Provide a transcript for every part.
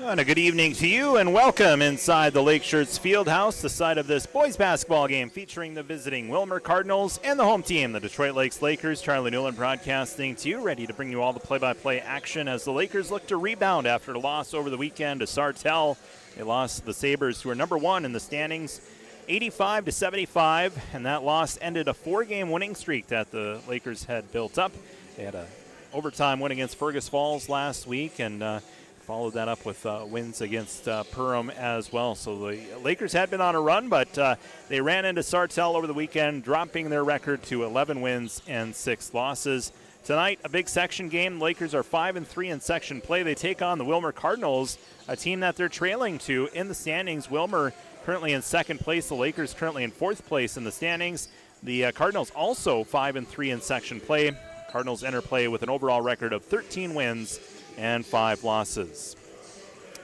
And a good evening to you, and welcome inside the Lake Shirts Fieldhouse, the site of this boys basketball game featuring the visiting Willmar Cardinals and the home team, the Detroit Lakes Lakers. Charlie Newland broadcasting to you, ready to bring you all the play-by-play action as the Lakers look to rebound after a loss over the weekend to Sartell. They lost to the Sabres, who are number one in the standings, 85-75, and that loss ended a four-game winning streak that the Lakers had built up. They had an overtime win against Fergus Falls last week, and followed that up with wins against Perham as well. So the Lakers had been on a run, but they ran into Sartell over the weekend, dropping their record to 11 wins and 6 losses. Tonight, a big section game. The Lakers are 5-3 in section play. They take on the Willmar Cardinals, a team that they're trailing to in the standings. Willmar currently in second place. The Lakers currently in fourth place in the standings. The Cardinals also 5-3 in section play. Cardinals enter play with an overall record of 13 wins and 5 losses.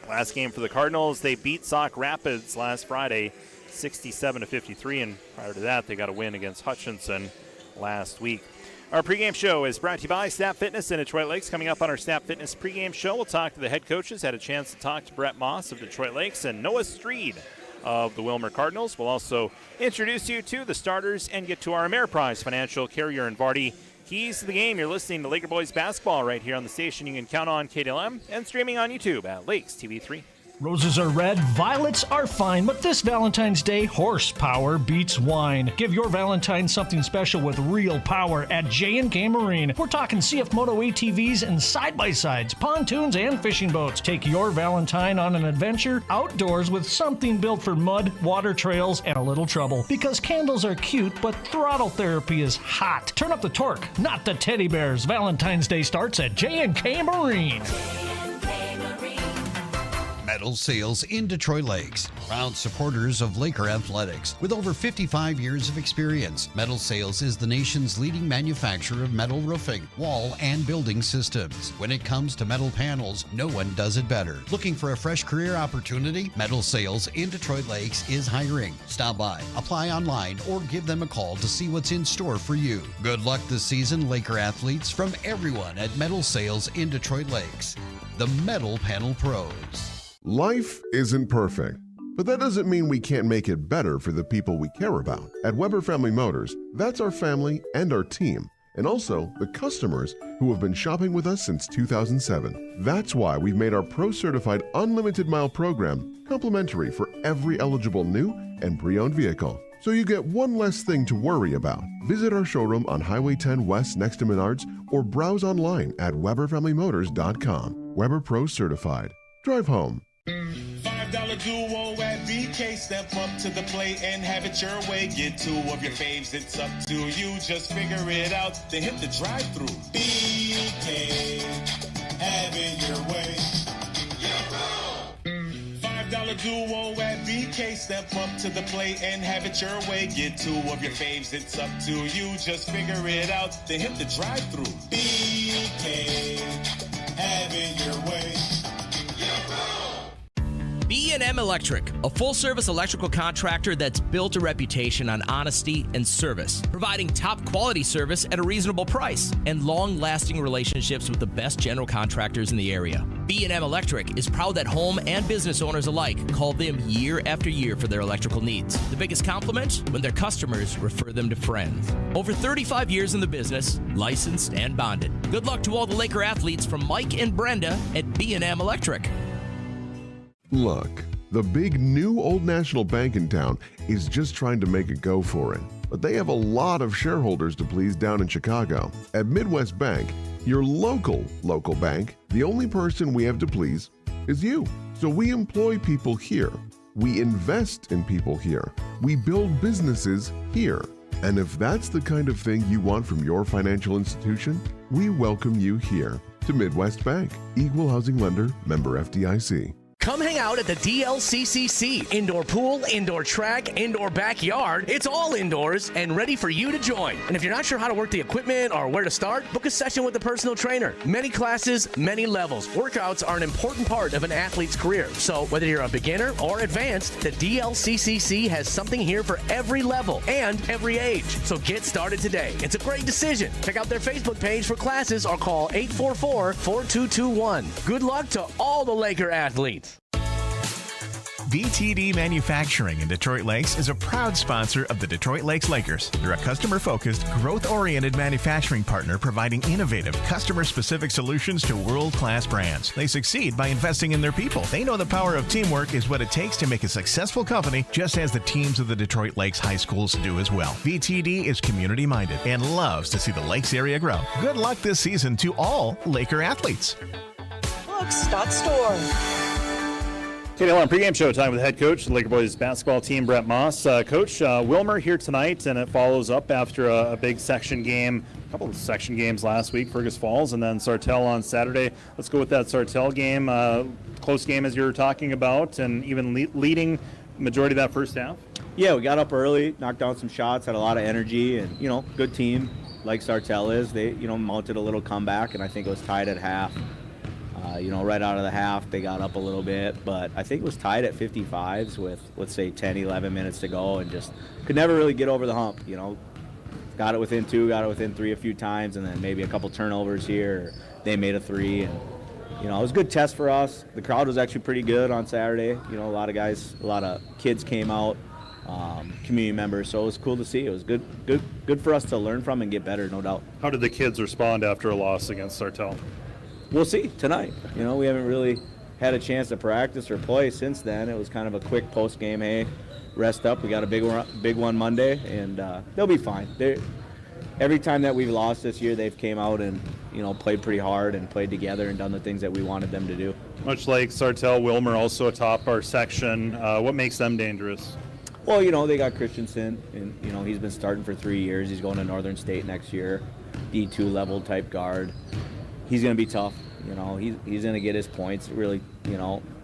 Last game for the Cardinals, they beat Sauk Rapids last Friday, 67-53, and prior to that, they got a win against Hutchinson last week. Our pregame show is brought to you by Snap Fitness in Detroit Lakes. Coming up on our Snap Fitness pregame show, we'll talk to the head coaches. Had a chance to talk to Brett Moss of Detroit Lakes and Noah Streed of the Willmar Cardinals. We'll also introduce you to the starters and get to our Ameriprise Financial Carrier and Vardy keys to the game. You're listening to Laker Boys Basketball right here on the station. You can count on KDLM and streaming on YouTube at Lakes TV 3. Roses are red, violets are fine, but this Valentine's Day, horsepower beats wine. Give your Valentine something special with real power at J&K Marine. We're talking CF Moto ATVs and side-by-sides, pontoons, and fishing boats. Take your Valentine on an adventure outdoors with something built for mud, water trails, and a little trouble. Because candles are cute, but throttle therapy is hot. Turn up the torque, not the teddy bears. Valentine's Day starts at J&K Marine. Metal Sales in Detroit Lakes. Proud supporters of Laker Athletics. With over 55 years of experience, Metal Sales is the nation's leading manufacturer of metal roofing, wall, and building systems. When it comes to metal panels, no one does it better. Looking for a fresh career opportunity? Metal Sales in Detroit Lakes is hiring. Stop by, apply online, or give them a call to see what's in store for you. Good luck this season, Laker athletes, from everyone at Metal Sales in Detroit Lakes. The Metal Panel Pros. Life isn't perfect, but that doesn't mean we can't make it better for the people we care about. At Weber Family Motors, that's our family and our team, and also the customers who have been shopping with us since 2007. That's why we've made our Pro-Certified Unlimited Mile program complimentary for every eligible new and pre-owned vehicle. So you get one less thing to worry about. Visit our showroom on Highway 10 West next to Menards or browse online at WeberFamilyMotors.com. Weber Pro Certified. Drive home. $5 duo at BK. Step up to the plate and have it your way. Get 2 of your faves, it's up to you. Just figure it out, then hit the drive-thru. BK, have it your way. $5 duo at BK. Step up to the plate and have it your way. Get 2 of your faves, it's up to you. Just figure it out, then hit the drive-thru. BK, have it your way. B&M Electric, a full-service electrical contractor that's built a reputation on honesty and service, providing top-quality service at a reasonable price and long-lasting relationships with the best general contractors in the area. B&M Electric is proud that home and business owners alike call them year after year for their electrical needs. The biggest compliment? When their customers refer them to friends. Over 35 years in the business, licensed and bonded. Good luck to all the Laker athletes from Mike and Brenda at B&M Electric. Look, the big new Old National Bank in town is just trying to make a go for it. But they have a lot of shareholders to please down in Chicago. At Midwest Bank, your local bank, the only person we have to please is you. So we employ people here. We invest in people here. We build businesses here. And if that's the kind of thing you want from your financial institution, we welcome you here to Midwest Bank. Equal housing lender, member FDIC. Come hang out at the DLCCC. Indoor pool, indoor track, indoor backyard. It's all indoors and ready for you to join. And if you're not sure how to work the equipment or where to start, book a session with a personal trainer. Many classes, many levels. Workouts are an important part of an athlete's career. So whether you're a beginner or advanced, the DLCCC has something here for every level and every age. So get started today. It's a great decision. Check out their Facebook page for classes or call 844-4221. Good luck to all the Laker athletes. VTD Manufacturing in Detroit Lakes is a proud sponsor of the Detroit Lakes Lakers. They're a customer-focused, growth-oriented manufacturing partner providing innovative, customer-specific solutions to world-class brands. They succeed by investing in their people. They know the power of teamwork is what it takes to make a successful company, just as the teams of the Detroit Lakes High Schools do as well. VTD is community-minded and loves to see the Lakes area grow. Good luck this season to all Laker athletes. Books.store. KDL on pregame show time with head coach of the Laker boys basketball team, Brett Moss. Coach, Willmar here tonight, and it follows up after a big section game, a couple of section games last week, Fergus Falls, and then Sartell on Saturday. Let's go with that Sartell game. Close game as you were talking about, and even leading majority of that first half. Yeah, we got up early, knocked down some shots, had a lot of energy, and, good team like Sartell is. They, mounted a little comeback, and I think it was tied at half. Right out of the half, they got up a little bit, but I think it was tied at 55s with, let's say, 10, 11 minutes to go, and just could never really get over the hump, Got it within 2, got it within 3 a few times, and then maybe a couple turnovers here. They made a 3, and, it was a good test for us. The crowd was actually pretty good on Saturday. A lot of guys, a lot of kids came out, community members, so it was cool to see. It was good for us to learn from and get better, no doubt. How did the kids respond after a loss against Sartell? We'll see tonight. We haven't really had a chance to practice or play since then. It was kind of a quick post-game, hey, rest up. We got a big one Monday, and they'll be fine. Every time that we've lost this year, they've came out and, played pretty hard and played together and done the things that we wanted them to do. Much like Sartell, Willmar also atop our section. What makes them dangerous? Well, they got Christensen, and, he's been starting for 3 years. He's going to Northern State next year, D2 level type guard. He's going to be tough. He's going to get his points. Really,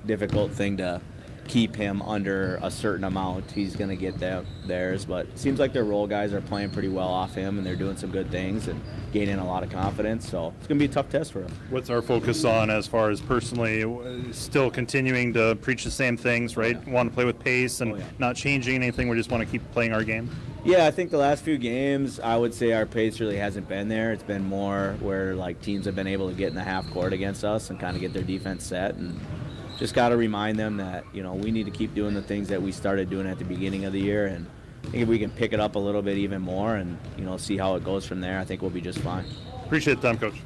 difficult thing to keep him under a certain amount. He's going to get theirs, but it seems like their role guys are playing pretty well off him, and they're doing some good things and gaining a lot of confidence. So it's going to be a tough test for us. What's our focus on as far as personally still continuing to preach the same things, right? Yeah. Want to play with pace and not changing anything. We just want to keep playing our game. Yeah, I think the last few games, I would say our pace really hasn't been there. It's been more where teams have been able to get in the half court against us and kind of get their defense set, and just got to remind them that, we need to keep doing the things that we started doing at the beginning of the year, and I think if we can pick it up a little bit even more and, see how it goes from there, I think we'll be just fine. Appreciate the time, Coach.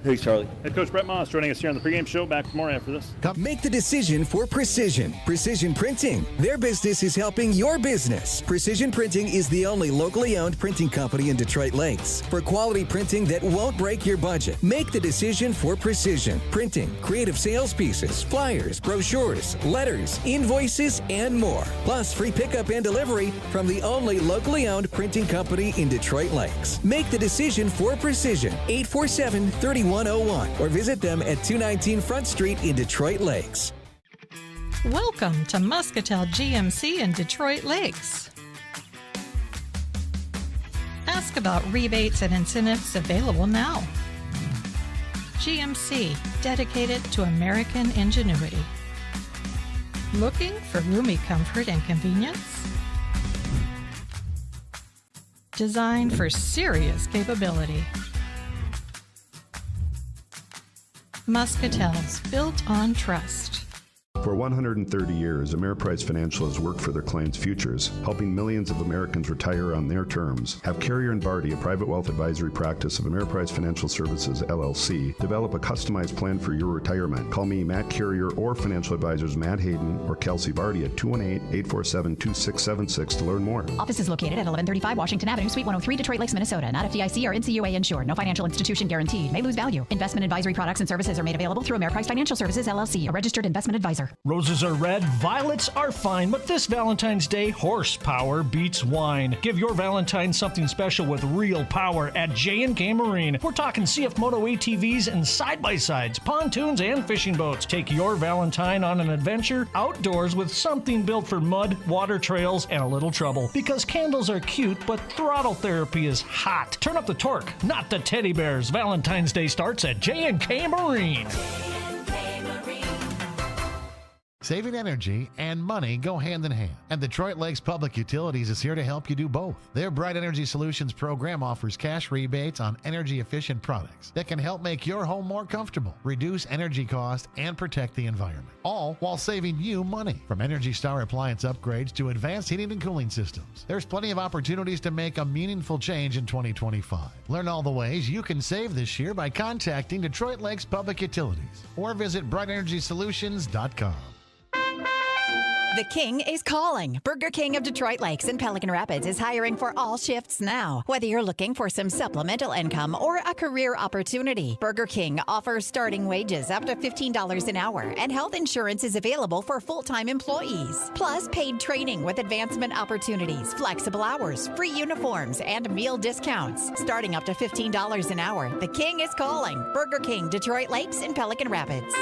Thanks, Charlie. Head Coach Brett Moss joining us here on the pregame show. Back with more after this. Make the decision for Precision. Precision Printing. Their business is helping your business. Precision Printing is the only locally owned printing company in Detroit Lakes. For quality printing that won't break your budget, make the decision for Precision Printing. Creative sales pieces, flyers, brochures, letters, invoices, and more. Plus free pickup and delivery from the only locally owned printing company in Detroit Lakes. Make the decision for Precision. 847-3101 or visit them at 219 Front Street in Detroit Lakes. Welcome to Muscatel GMC in Detroit Lakes. Ask about rebates and incentives available now. GMC, dedicated to American ingenuity. Looking for roomy comfort and convenience? Designed for serious capability. Muscatel's, built on trust. For 130 years, Ameriprise Financial has worked for their clients' futures, helping millions of Americans retire on their terms. Have Carrier and Barty, a private wealth advisory practice of Ameriprise Financial Services, LLC, develop a customized plan for your retirement. Call me, Matt Carrier, or financial advisors Matt Hayden or Kelsey Barty at 218-847-2676 to learn more. Office is located at 1135 Washington Avenue, Suite 103, Detroit Lakes, Minnesota. Not FDIC or NCUA insured. No financial institution guaranteed. May lose value. Investment advisory products and services are made available through Ameriprise Financial Services, LLC, a registered investment advisor. Roses are red, violets are fine, but this Valentine's Day, horsepower beats wine. Give your Valentine something special with real power at J&K Marine. We're talking CF Moto ATVs and side-by-sides, pontoons, and fishing boats. Take your Valentine on an adventure outdoors with something built for mud, water trails, and a little trouble. Because candles are cute, but throttle therapy is hot. Turn up the torque, not the teddy bears. Valentine's Day starts at J&K Marine. Saving energy and money go hand in hand, and Detroit Lakes Public Utilities is here to help you do both. Their Bright Energy Solutions program offers cash rebates on energy-efficient products that can help make your home more comfortable, reduce energy costs, and protect the environment, all while saving you money. From Energy Star appliance upgrades to advanced heating and cooling systems, there's plenty of opportunities to make a meaningful change in 2025. Learn all the ways you can save this year by contacting Detroit Lakes Public Utilities or visit brightenergysolutions.com. The King is calling. Burger King of Detroit Lakes and Pelican Rapids is hiring for all shifts now. Whether you're looking for some supplemental income or a career opportunity, Burger King offers starting wages up to $15 an hour, and health insurance is available for full-time employees. Plus, paid training with advancement opportunities, flexible hours, free uniforms, and meal discounts. Starting up to $15 an hour. The King is calling. Burger King, Detroit Lakes and Pelican Rapids.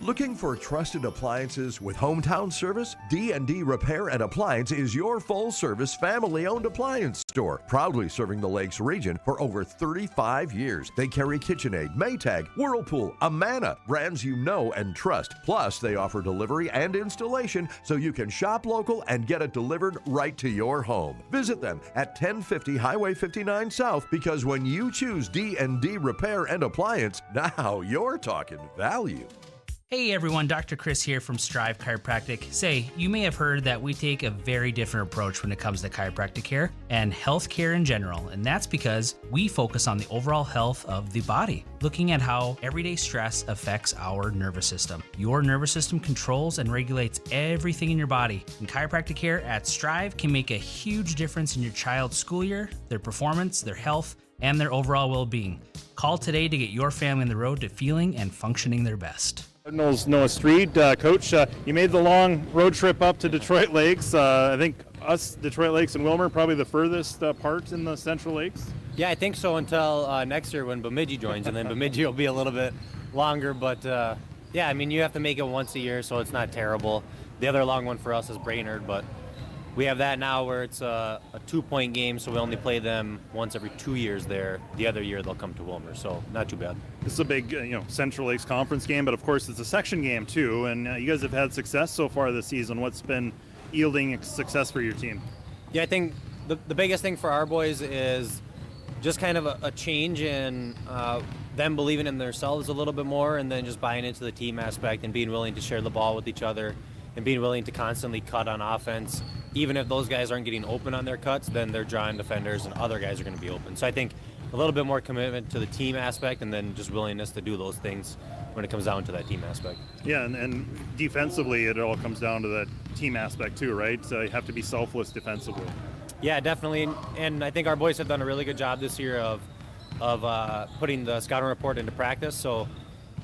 Looking for trusted appliances with hometown service? D&D Repair and Appliance is your full-service, family-owned appliance store, proudly serving the Lakes region for over 35 years. They carry KitchenAid, Maytag, Whirlpool, Amana, brands you know and trust. Plus, they offer delivery and installation so you can shop local and get it delivered right to your home. Visit them at 1050 Highway 59 South, because when you choose D&D Repair and Appliance, now you're talking value. Hey everyone, Dr. Chris here from Strive Chiropractic. Say, you may have heard that we take a very different approach when it comes to chiropractic care and health care in general, and that's because we focus on the overall health of the body, looking at how everyday stress affects our nervous system. Your nervous system controls and regulates everything in your body, and chiropractic care at Strive can make a huge difference in your child's school year, their performance, their health, and their overall well-being. Call today to get your family on the road to feeling and functioning their best. Cardinals Noah Street. Coach, you made the long road trip up to Detroit Lakes. I think us, Detroit Lakes and Willmar, probably the furthest part in the Central Lakes. Yeah, I think so until next year when Bemidji joins, and then Bemidji will be a little bit longer. But, yeah, I mean, you have to make it once a year, so it's not terrible. The other long one for us is Brainerd, but we have that now where it's a 2-point game, so we only play them once every 2 years there. The other year they'll come to Willmar, so not too bad. This is a big, Central Lakes Conference game, but of course it's a section game too. And you guys have had success so far this season. What's been yielding success for your team? Yeah, I think the biggest thing for our boys is just kind of a change in them believing in themselves a little bit more, and then just buying into the team aspect and being willing to share the ball with each other and being willing to constantly cut on offense. Even if those guys aren't getting open on their cuts, then they're drawing defenders and other guys are going to be open. So I think a little bit more commitment to the team aspect, and then just willingness to do those things when it comes down to that team aspect. Yeah, and defensively it all comes down to that team aspect too, right? So you have to be selfless defensively. Yeah, definitely. And I think our boys have done a really good job this year of putting the scouting report into practice. So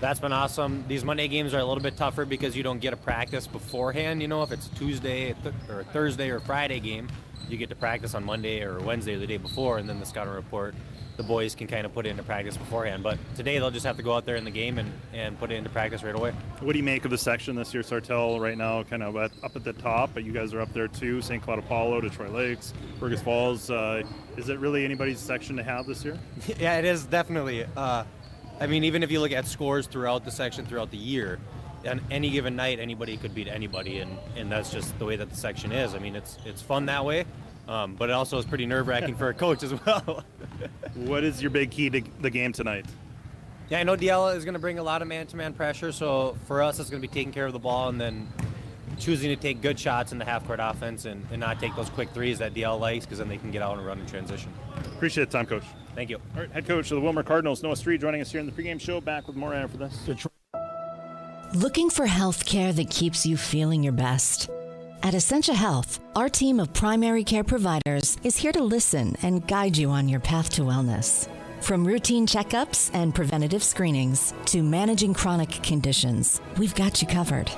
that's been awesome. These Monday games are a little bit tougher because you don't get a practice beforehand. If it's a Tuesday or a Thursday or Friday game, you get to practice on Monday or Wednesday or the day before, and then the scouting report, the boys can kind of put it into practice beforehand. But today they'll just have to go out there in the game and put it into practice right away. What do you make of the section this year? Sartell right now kind of up at the top, but you guys are up there too. St. Cloud Apollo, Detroit Lakes, Fergus Falls. Is it really anybody's section to have this year? Yeah, it is definitely. I mean, even if you look at scores throughout the section throughout the year, on any given night, anybody could beat anybody, and that's just the way that the section is. I mean, it's fun that way, but it also is pretty nerve-wracking for a coach as well. What is your big key to the game tonight? Yeah, I know DL is going to bring a lot of man-to-man pressure, so for us it's going to be taking care of the ball and then choosing to take good shots in the half-court offense and not take those quick threes that DL likes, because then they can get out and run in transition. Appreciate the time, Coach. Thank you. All right, head coach of the Willmar Cardinals, Noah Street, joining us here in the pregame show. Back with more after this. Looking for health care that keeps you feeling your best? At Essentia Health, our team of primary care providers is here to listen and guide you on your path to wellness. From routine checkups and preventative screenings to managing chronic conditions, we've got you covered.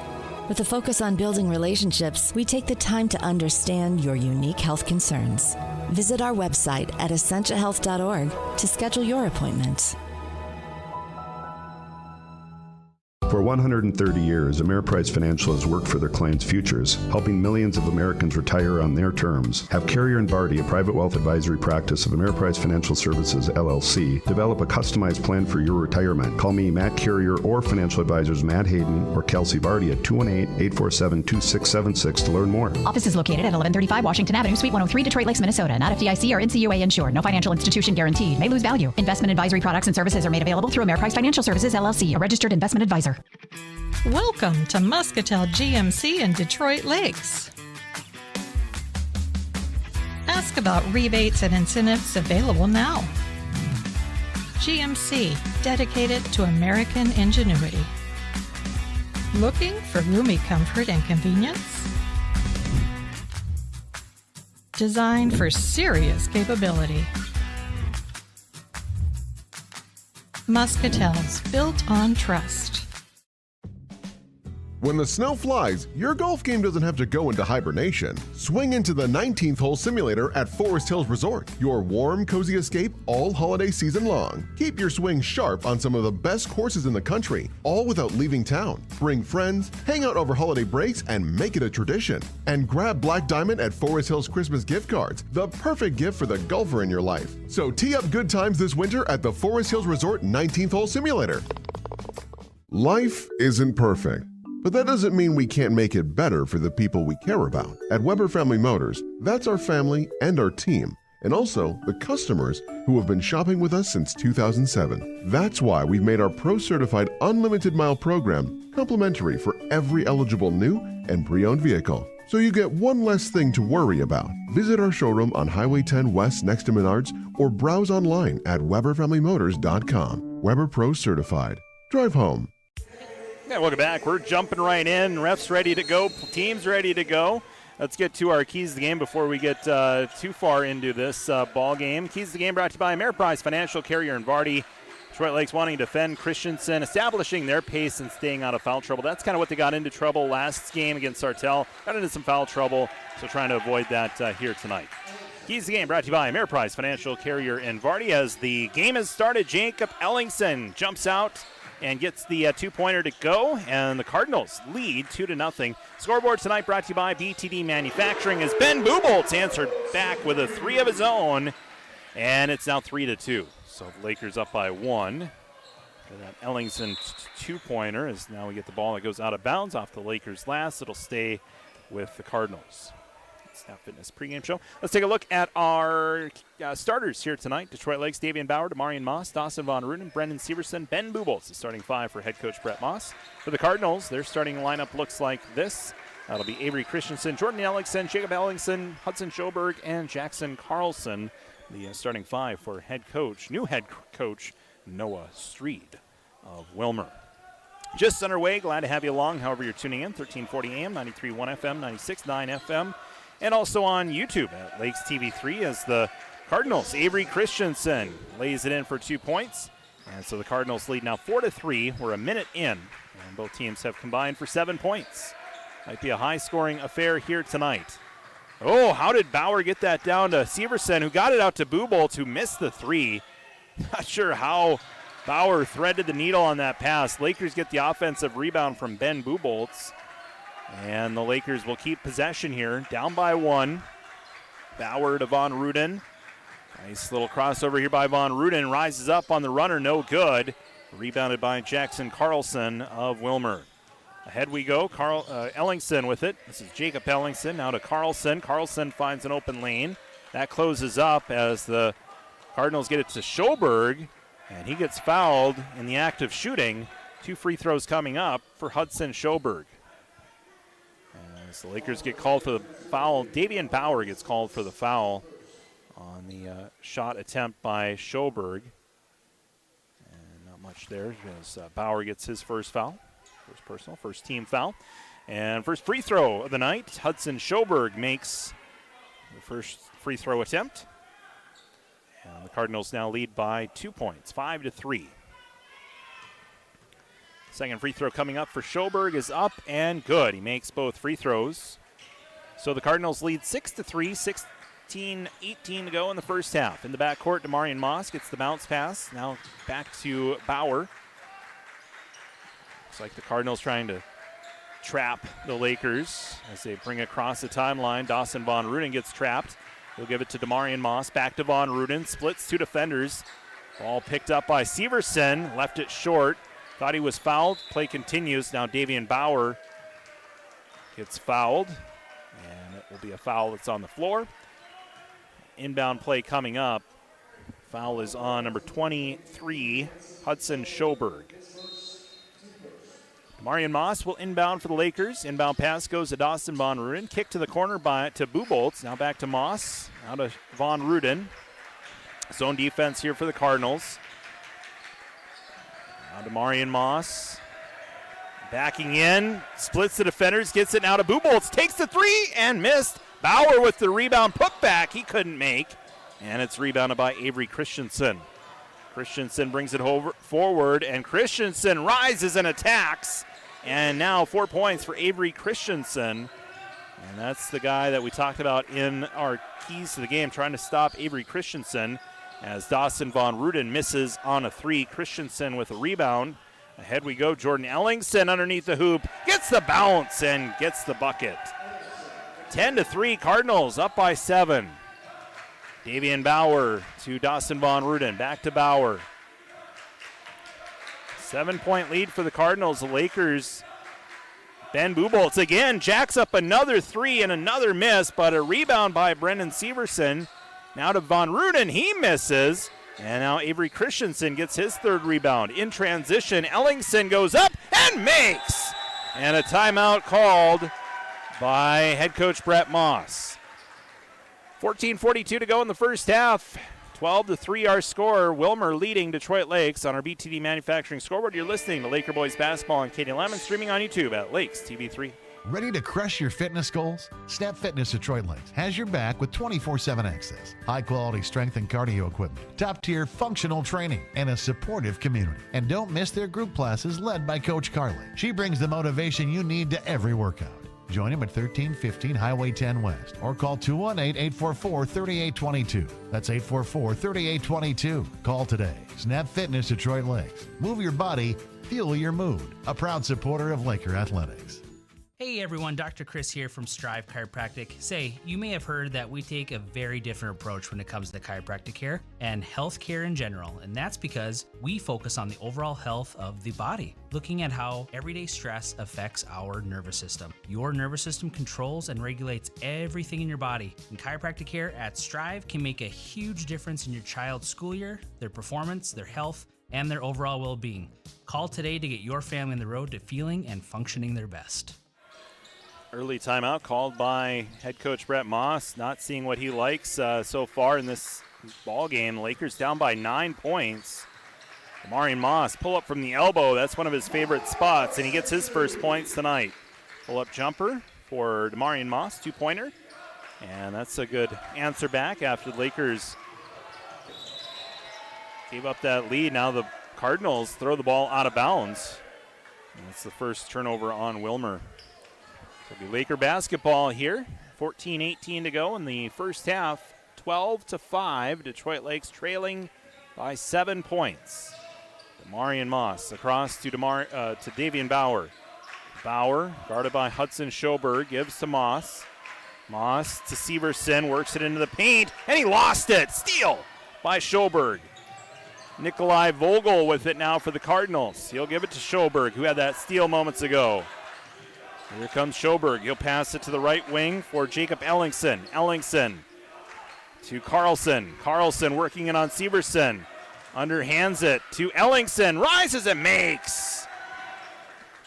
With a focus on building relationships, we take the time to understand your unique health concerns. Visit our website at essentialhealth.org to schedule your appointment. For 130 years, Ameriprise Financial has worked for their clients' futures, helping millions of Americans retire on their terms. Have Carrier and Barty, a private wealth advisory practice of Ameriprise Financial Services, LLC, develop a customized plan for your retirement. Call me, Matt Carrier, or financial advisors Matt Hayden or Kelsey Barty at 218-847-2676 to learn more. Office is located at 1135 Washington Avenue, Suite 103, Detroit Lakes, Minnesota. Not FDIC or NCUA insured. No financial institution guaranteed. May lose value. Investment advisory products and services are made available through Ameriprise Financial Services, LLC, a registered investment advisor. Welcome to Muscatel GMC in Detroit Lakes. Ask about rebates and incentives available now. GMC, dedicated to American ingenuity. Looking for roomy comfort and convenience? Designed for serious capability. Muscatel's built on trust. When the snow flies, your golf game doesn't have to go into hibernation. Swing into the 19th hole simulator at Forest Hills Resort, your warm, cozy escape all holiday season long. Keep your swing sharp on some of the best courses in the country, all without leaving town. Bring friends, hang out over holiday breaks, and make it a tradition. And grab Black Diamond at Forest Hills Christmas gift cards, the perfect gift for the golfer in your life. So tee up good times this winter at the Forest Hills Resort 19th hole simulator. Life isn't perfect, but that doesn't mean we can't make it better for the people we care about. At Weber Family Motors, that's our family and our team, and also the customers who have been shopping with us since 2007. That's why we've made our Pro-Certified Unlimited Mile program complimentary for every eligible new and pre-owned vehicle. So you get one less thing to worry about. Visit our showroom on Highway 10 West next to Menards or browse online at WeberFamilyMotors.com. Weber Pro Certified. Drive home. Yeah, welcome back. We're jumping right in. Refs ready to go. Teams ready to go. Let's get to our keys to the game before we get too far into this ball game. Keys to the game brought to you by Ameriprise Financial, Carrier and Vardy. Detroit Lakes wanting to defend Christensen, establishing their pace and staying out of foul trouble. That's kind of what they got into trouble last game against Sartell. Got into some foul trouble, so trying to avoid that here tonight. Keys to the game brought to you by Ameriprise Financial, Carrier and Vardy. As the game has started, Jacob Ellingson jumps out and gets the two-pointer to go, and the Cardinals lead 2-0. Scoreboard tonight brought to you by BTD Manufacturing as Ben Buboltz answered back with a three of his own, and it's now 3-2. So the Lakers up by one. And that Ellingson two-pointer is now we get the ball that goes out of bounds off the Lakers last. It'll stay with the Cardinals. Snap Fitness pregame show. Let's take a look at our starters here tonight. Detroit Lakes, Davian Bauer, Demarion Moss, Dawson Von Ruden, Brendan Severson, Ben Buboltz, the starting five for head coach Brett Moss. For the Cardinals, their starting lineup looks like this. That'll be Avery Christensen, Jordan Ellingson, Jacob Ellingson, Hudson Schoberg, and Jackson Carlson. The starting five for new head coach Noah Streed of Willmar. Just underway. Glad to have you along. However you're tuning in, 1340 AM, 93.1 FM, 96.9 FM. And also on YouTube at Lakes TV3 as the Cardinals, Avery Christensen lays it in for 2 points. And so the Cardinals lead now 4-3. We're a minute in, and both teams have combined for 7 points. Might be a high-scoring affair here tonight. Oh, how did Bauer get that down to Severson, who got it out to Buboltz, who missed the three. Not sure how Bauer threaded the needle on that pass. Lakers get the offensive rebound from Ben Buboltz. And the Lakers will keep possession here, down by one. Bauer to Von Ruden. Nice little crossover here by Von Ruden. Rises up on the runner, no good. Rebounded by Jackson Carlson of Willmar. Ahead we go, Ellingson with it. This is Jacob Ellingson, now to Carlson. Carlson finds an open lane. That closes up as the Cardinals get it to Schoberg, and he gets fouled in the act of shooting. 2 free throws coming up for Hudson Schoberg. As the Lakers get called for the foul, Davian Bauer gets called for the foul on the shot attempt by Schoberg. And not much there as Bauer gets his first foul. First personal, first team foul. And first free throw of the night, Hudson Schoberg makes the first free throw attempt. And the Cardinals now lead by 2 points, 5-3. Second free throw coming up for Schoberg is up and good. He makes both free throws. So the Cardinals lead 6-3, 16-18 to go in the first half. In the backcourt, Demarion Moss gets the bounce pass. Now back to Bauer. Looks like the Cardinals trying to trap the Lakers as they bring across the timeline. Dawson Von Ruden gets trapped. He'll give it to Demarion Moss. Back to Von Ruden. Splits two defenders. Ball picked up by Severson. Left it short. Thought he was fouled. Play continues. Now Davian Bauer gets fouled. And it will be a foul that's on the floor. Inbound play coming up. Foul is on number 23, Hudson Schoberg. Demarion Moss will inbound for the Lakers. Inbound pass goes to Dawson Von Ruden. Kick to the corner to Buboltz. Now back to Moss. Now to Von Ruden. Zone defense here for the Cardinals. Now Demarion Moss. Backing in. Splits the defenders. Gets it now to Buboltz. Takes the three and missed. Bauer with the rebound putback. He couldn't make. And it's rebounded by Avery Christensen. Christensen brings it forward, and Christensen rises and attacks. And now 4 points for Avery Christensen. And that's the guy that we talked about in our keys to the game, trying to stop Avery Christensen as Dawson Von Ruden misses on a three. Christensen with a rebound. Ahead we go. Jordan Ellingson underneath the hoop. Gets the bounce and gets the bucket. 10-3, Cardinals up by 7. Davian Bauer to Dawson Von Ruden. Back to Bauer. 7-point lead for the Cardinals. The Lakers. Ben Buboltz again jacks up another three and another miss, but a rebound by Brendan Severson. Now to Von Ruden. He misses. And now Avery Christensen gets his third rebound. In transition, Ellingson goes up and makes. And a timeout called by head coach Brett Moss. 14:42 to go in the first half. 12-3 our score. Willmar leading Detroit Lakes on our BTD Manufacturing scoreboard. You're listening to Laker Boys Basketball on Katie Lemon, streaming on YouTube at Lakes TV3. Ready to crush your fitness goals? Snap Fitness Detroit Lakes has your back with 24/7 access, high-quality strength and cardio equipment, top-tier functional training, and a supportive community. And don't miss their group classes led by Coach Carly. She brings the motivation you need to every workout. Join him at 1315 Highway 10 West or call 218-844-3822. That's 844-3822. Call today. Snap Fitness Detroit Lakes. Move your body, fuel your mood. A proud supporter of Laker Athletics. Hey everyone, Dr. Chris here from Strive Chiropractic. Say, you may have heard that we take a very different approach when it comes to chiropractic care and health care in general, and that's because we focus on the overall health of the body, looking at how everyday stress affects our nervous system. Your nervous system controls and regulates everything in your body, and chiropractic care at Strive can make a huge difference in your child's school year, their performance, their health, and their overall well-being. Call today to get your family on the road to feeling and functioning their best. Early timeout called by head coach Brett Moss. Not seeing what he likes so far in this ball game. Lakers down by 9 points. Demarion Moss pull up from the elbow. That's one of his favorite spots, and he gets his first points tonight. Pull up jumper for Demarion Moss, 2-pointer, and that's a good answer back after the Lakers gave up that lead. Now the Cardinals throw the ball out of bounds. And that's the first turnover on Willmar. It'll be Laker basketball here. 14:18 to go in the first half. 12-5. Detroit Lakes trailing by 7 points. Demarion Moss across to Davian Bauer. Bauer, guarded by Hudson Schoberg, gives to Moss. Moss to Severson, works it into the paint, and he lost it. Steal by Schoberg. Nikolai Vogel with it now for the Cardinals. He'll give it to Schoberg, who had that steal moments ago. Here comes Schoberg. He'll pass it to the right wing for Jacob Ellingson. Ellingson to Carlson. Carlson working it on Severson. Underhands it to Ellingson. Rises and makes.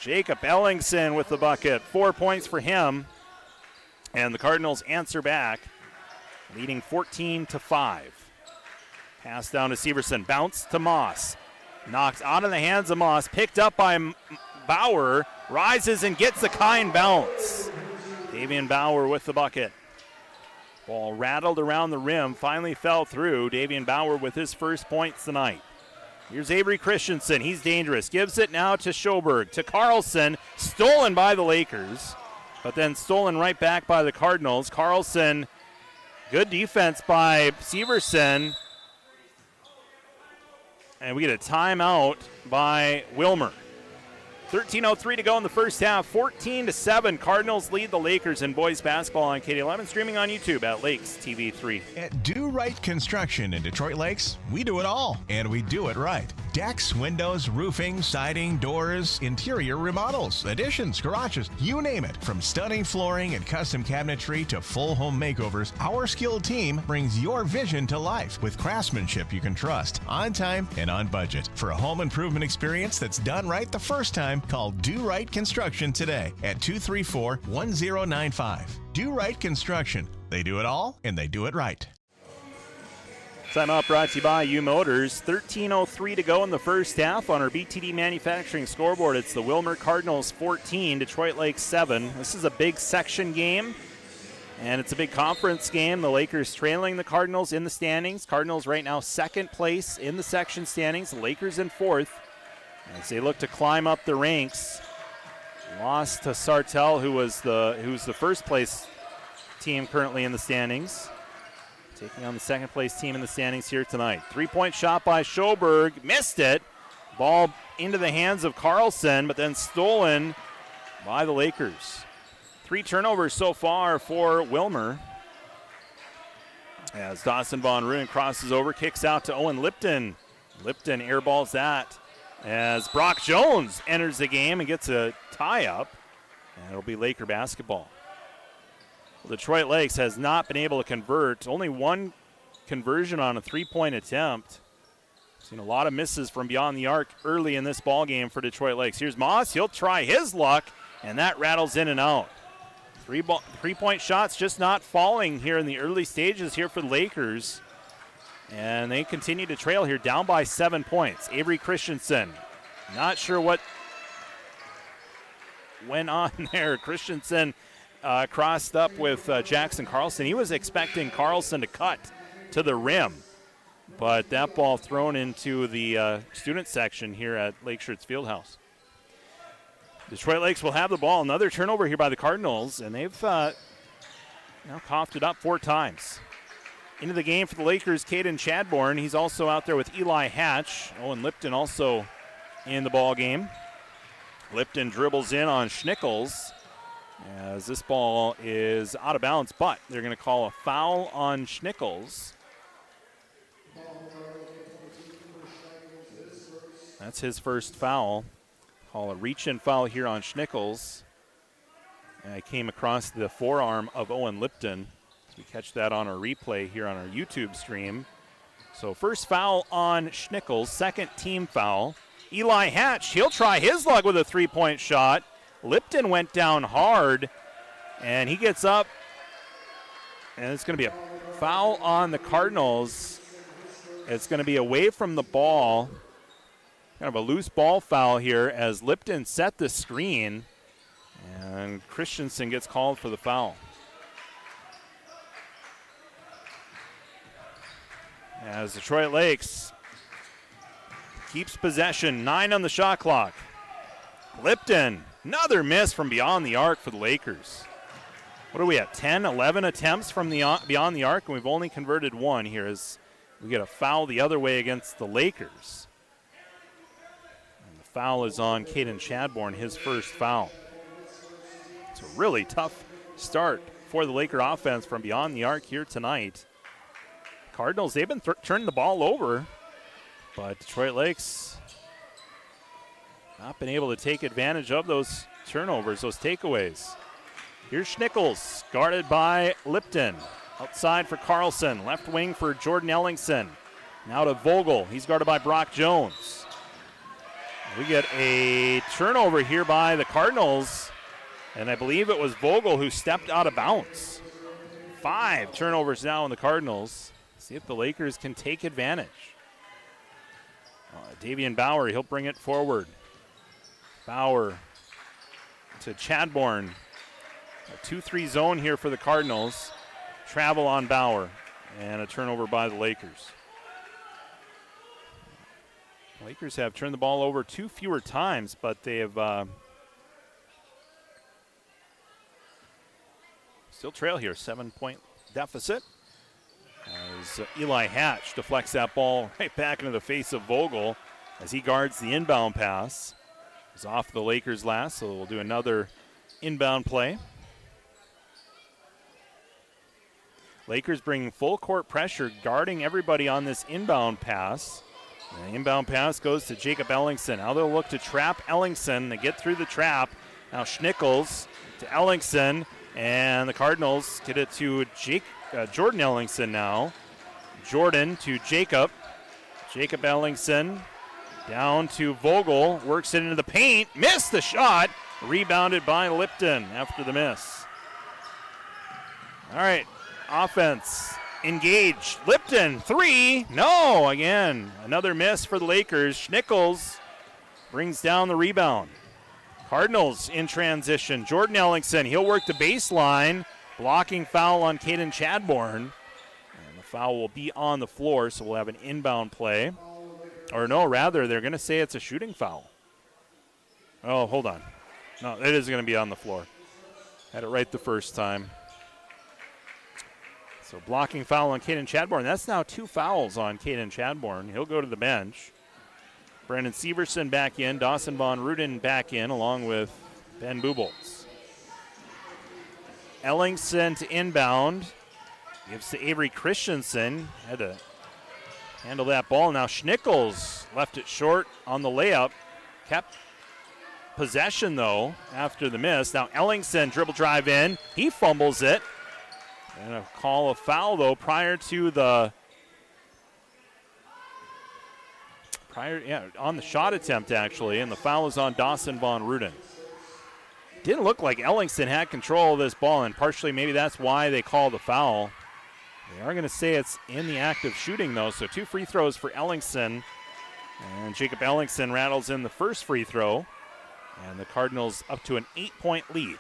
Jacob Ellingson with the bucket. 4 points for him. And the Cardinals answer back, leading 14-5. Pass down to Severson. Bounce to Moss. Knocked out of the hands of Moss. Picked up by Bauer. Rises and gets the kind bounce. Davian Bauer with the bucket. Ball rattled around the rim, finally fell through. Davian Bauer with his first points tonight. Here's Avery Christensen. He's dangerous. Gives it now to Schoberg. To Carlson. Stolen by the Lakers, but then stolen right back by the Cardinals. Carlson, good defense by Severson. And we get a timeout by Willmar. 13:03 to go in the first half. 14-7. Cardinals lead the Lakers in boys basketball on KD11, streaming on YouTube at Lakes TV3. At Do Right Construction in Detroit Lakes, we do it all, and we do it right. Decks, windows, roofing, siding, doors, interior remodels, additions, garages, you name it. From stunning flooring and custom cabinetry to full home makeovers, our skilled team brings your vision to life with craftsmanship you can trust, on time and on budget. For a home improvement experience that's done right the first time, call Do Right Construction today at 234-1095. Do Right Construction. They do it all, and they do it right. Timeout brought to you by U Motors. 13:03 to go in the first half on our BTD Manufacturing scoreboard. It's the Willmar Cardinals 14, Detroit Lakes 7. This is a big section game, and it's a big conference game. The Lakers trailing the Cardinals in the standings. Cardinals right now second place in the section standings. The Lakers in fourth as they look to climb up the ranks. Lost to Sartell, who's the first place team currently in the standings. Taking on the second place team in the standings here tonight. 3-point shot by Schoberg. Missed it. Ball into the hands of Carlson, but then stolen by the Lakers. 3 turnovers so far for Willmar. As Dawson Von Ruin crosses over, kicks out to Owen Lipton. Lipton airballs that as Brock Jones enters the game and gets a tie-up. And it'll be Laker basketball. Detroit Lakes has not been able to convert. Only one conversion on a 3-point attempt. Seen a lot of misses from beyond the arc early in this ball game for Detroit Lakes. Here's Moss. He'll try his luck, and that rattles in and out. 3-point shots just not falling here in the early stages here for the Lakers. And they continue to trail here, down by 7 points. Avery Christensen, not sure what went on there. Christensen crossed up with Jackson Carlson. He was expecting Carlson to cut to the rim, but that ball thrown into the student section here at Lake Shirts Fieldhouse. Detroit Lakes will have the ball. Another turnover here by the Cardinals, and they've now coughed it up 4 times. Into the game for the Lakers, Caden Chadbourne. He's also out there with Eli Hatch. Owen Lipton also in the ball game. Lipton dribbles in on Schnickels, as this ball is out of bounds, but they're going to call a foul on Schnickels. That's his first foul. Call a reach-in foul here on Schnickels. And I came across the forearm of Owen Lipton. So we catch that on our replay here on our YouTube stream. So first foul on Schnickels, second team foul. Eli Hatch, he'll try his luck with a 3-point shot. Lipton went down hard, and he gets up, and it's going to be a foul on the Cardinals. It's going to be away from the ball, kind of a loose ball foul here as Lipton set the screen, and Christensen gets called for the foul. As Detroit Lakes keeps possession, 9 on the shot clock. Lipton, another miss from beyond the arc for the Lakers. What are we at, 10, 11 attempts from beyond the arc, and we've only converted 1 here as we get a foul the other way against the Lakers. And the foul is on Caden Chadbourne, his first foul. It's a really tough start for the Laker offense from beyond the arc here tonight. Cardinals, they've been turning the ball over, but Detroit Lakes not been able to take advantage of those turnovers, those takeaways. Here's Schnickels, guarded by Lipton. Outside for Carlson, left wing for Jordan Ellingson. Now to Vogel, he's guarded by Brock Jones. We get a turnover here by the Cardinals, and I believe it was Vogel who stepped out of bounds. 5 turnovers now in the Cardinals. See if the Lakers can take advantage. Davian Bauer, he'll bring it forward. Bauer to Chadbourne. A 2-3 zone here for the Cardinals. travel on Bauer, and a turnover by the Lakers. Lakers have turned the ball over 2 fewer times, but they have still trail here, 7-point deficit. As Eli Hatch deflects that ball right back into the face of Vogel as he guards the inbound pass. It's off the Lakers last, so we'll do another inbound play. Lakers bringing full court pressure, guarding everybody on this inbound pass. And the inbound pass goes to Jacob Ellingson. Now they'll look to trap Ellingson. They get through the trap. Now Schnickels to Ellingson, and the Cardinals get it to Jordan Ellingson now. Jordan to Jacob. Jacob Ellingson down to Vogel. Works it into the paint. Missed the shot. Rebounded by Lipton after the miss. All right, offense engaged. Lipton, 3. No, again, another miss for the Lakers. Schnickels brings down the rebound. Cardinals in transition. Jordan Ellingson, he'll work the baseline. Blocking foul on Caden Chadbourne. And the foul will be on the floor, so we'll have an inbound play. Or no, rather, they're going to say it's a shooting foul. Oh, hold on. No, it is going to be on the floor. Had it right the first time. So blocking foul on Caden Chadbourne. That's now 2 fouls on Caden Chadbourne. He'll go to the bench. Brandon Severson back in. Dawson Von Ruden back in, along with Ben Buboltz. Ellingson to inbound. Gives to Avery Christensen. Had to handle that ball. Now Schnickels left it short on the layup. Kept possession, though, after the miss. Now Ellingson dribble drive in. He fumbles it. And a call of foul, though, prior to the on the shot attempt, actually, and the foul is on Dawson Von Ruden. Didn't look like Ellingson had control of this ball, and partially maybe that's why they call the foul. They are going to say it's in the act of shooting, though, so 2 free throws for Ellingson. And Jacob Ellingson rattles in the first free throw, and the Cardinals up to an 8-point lead.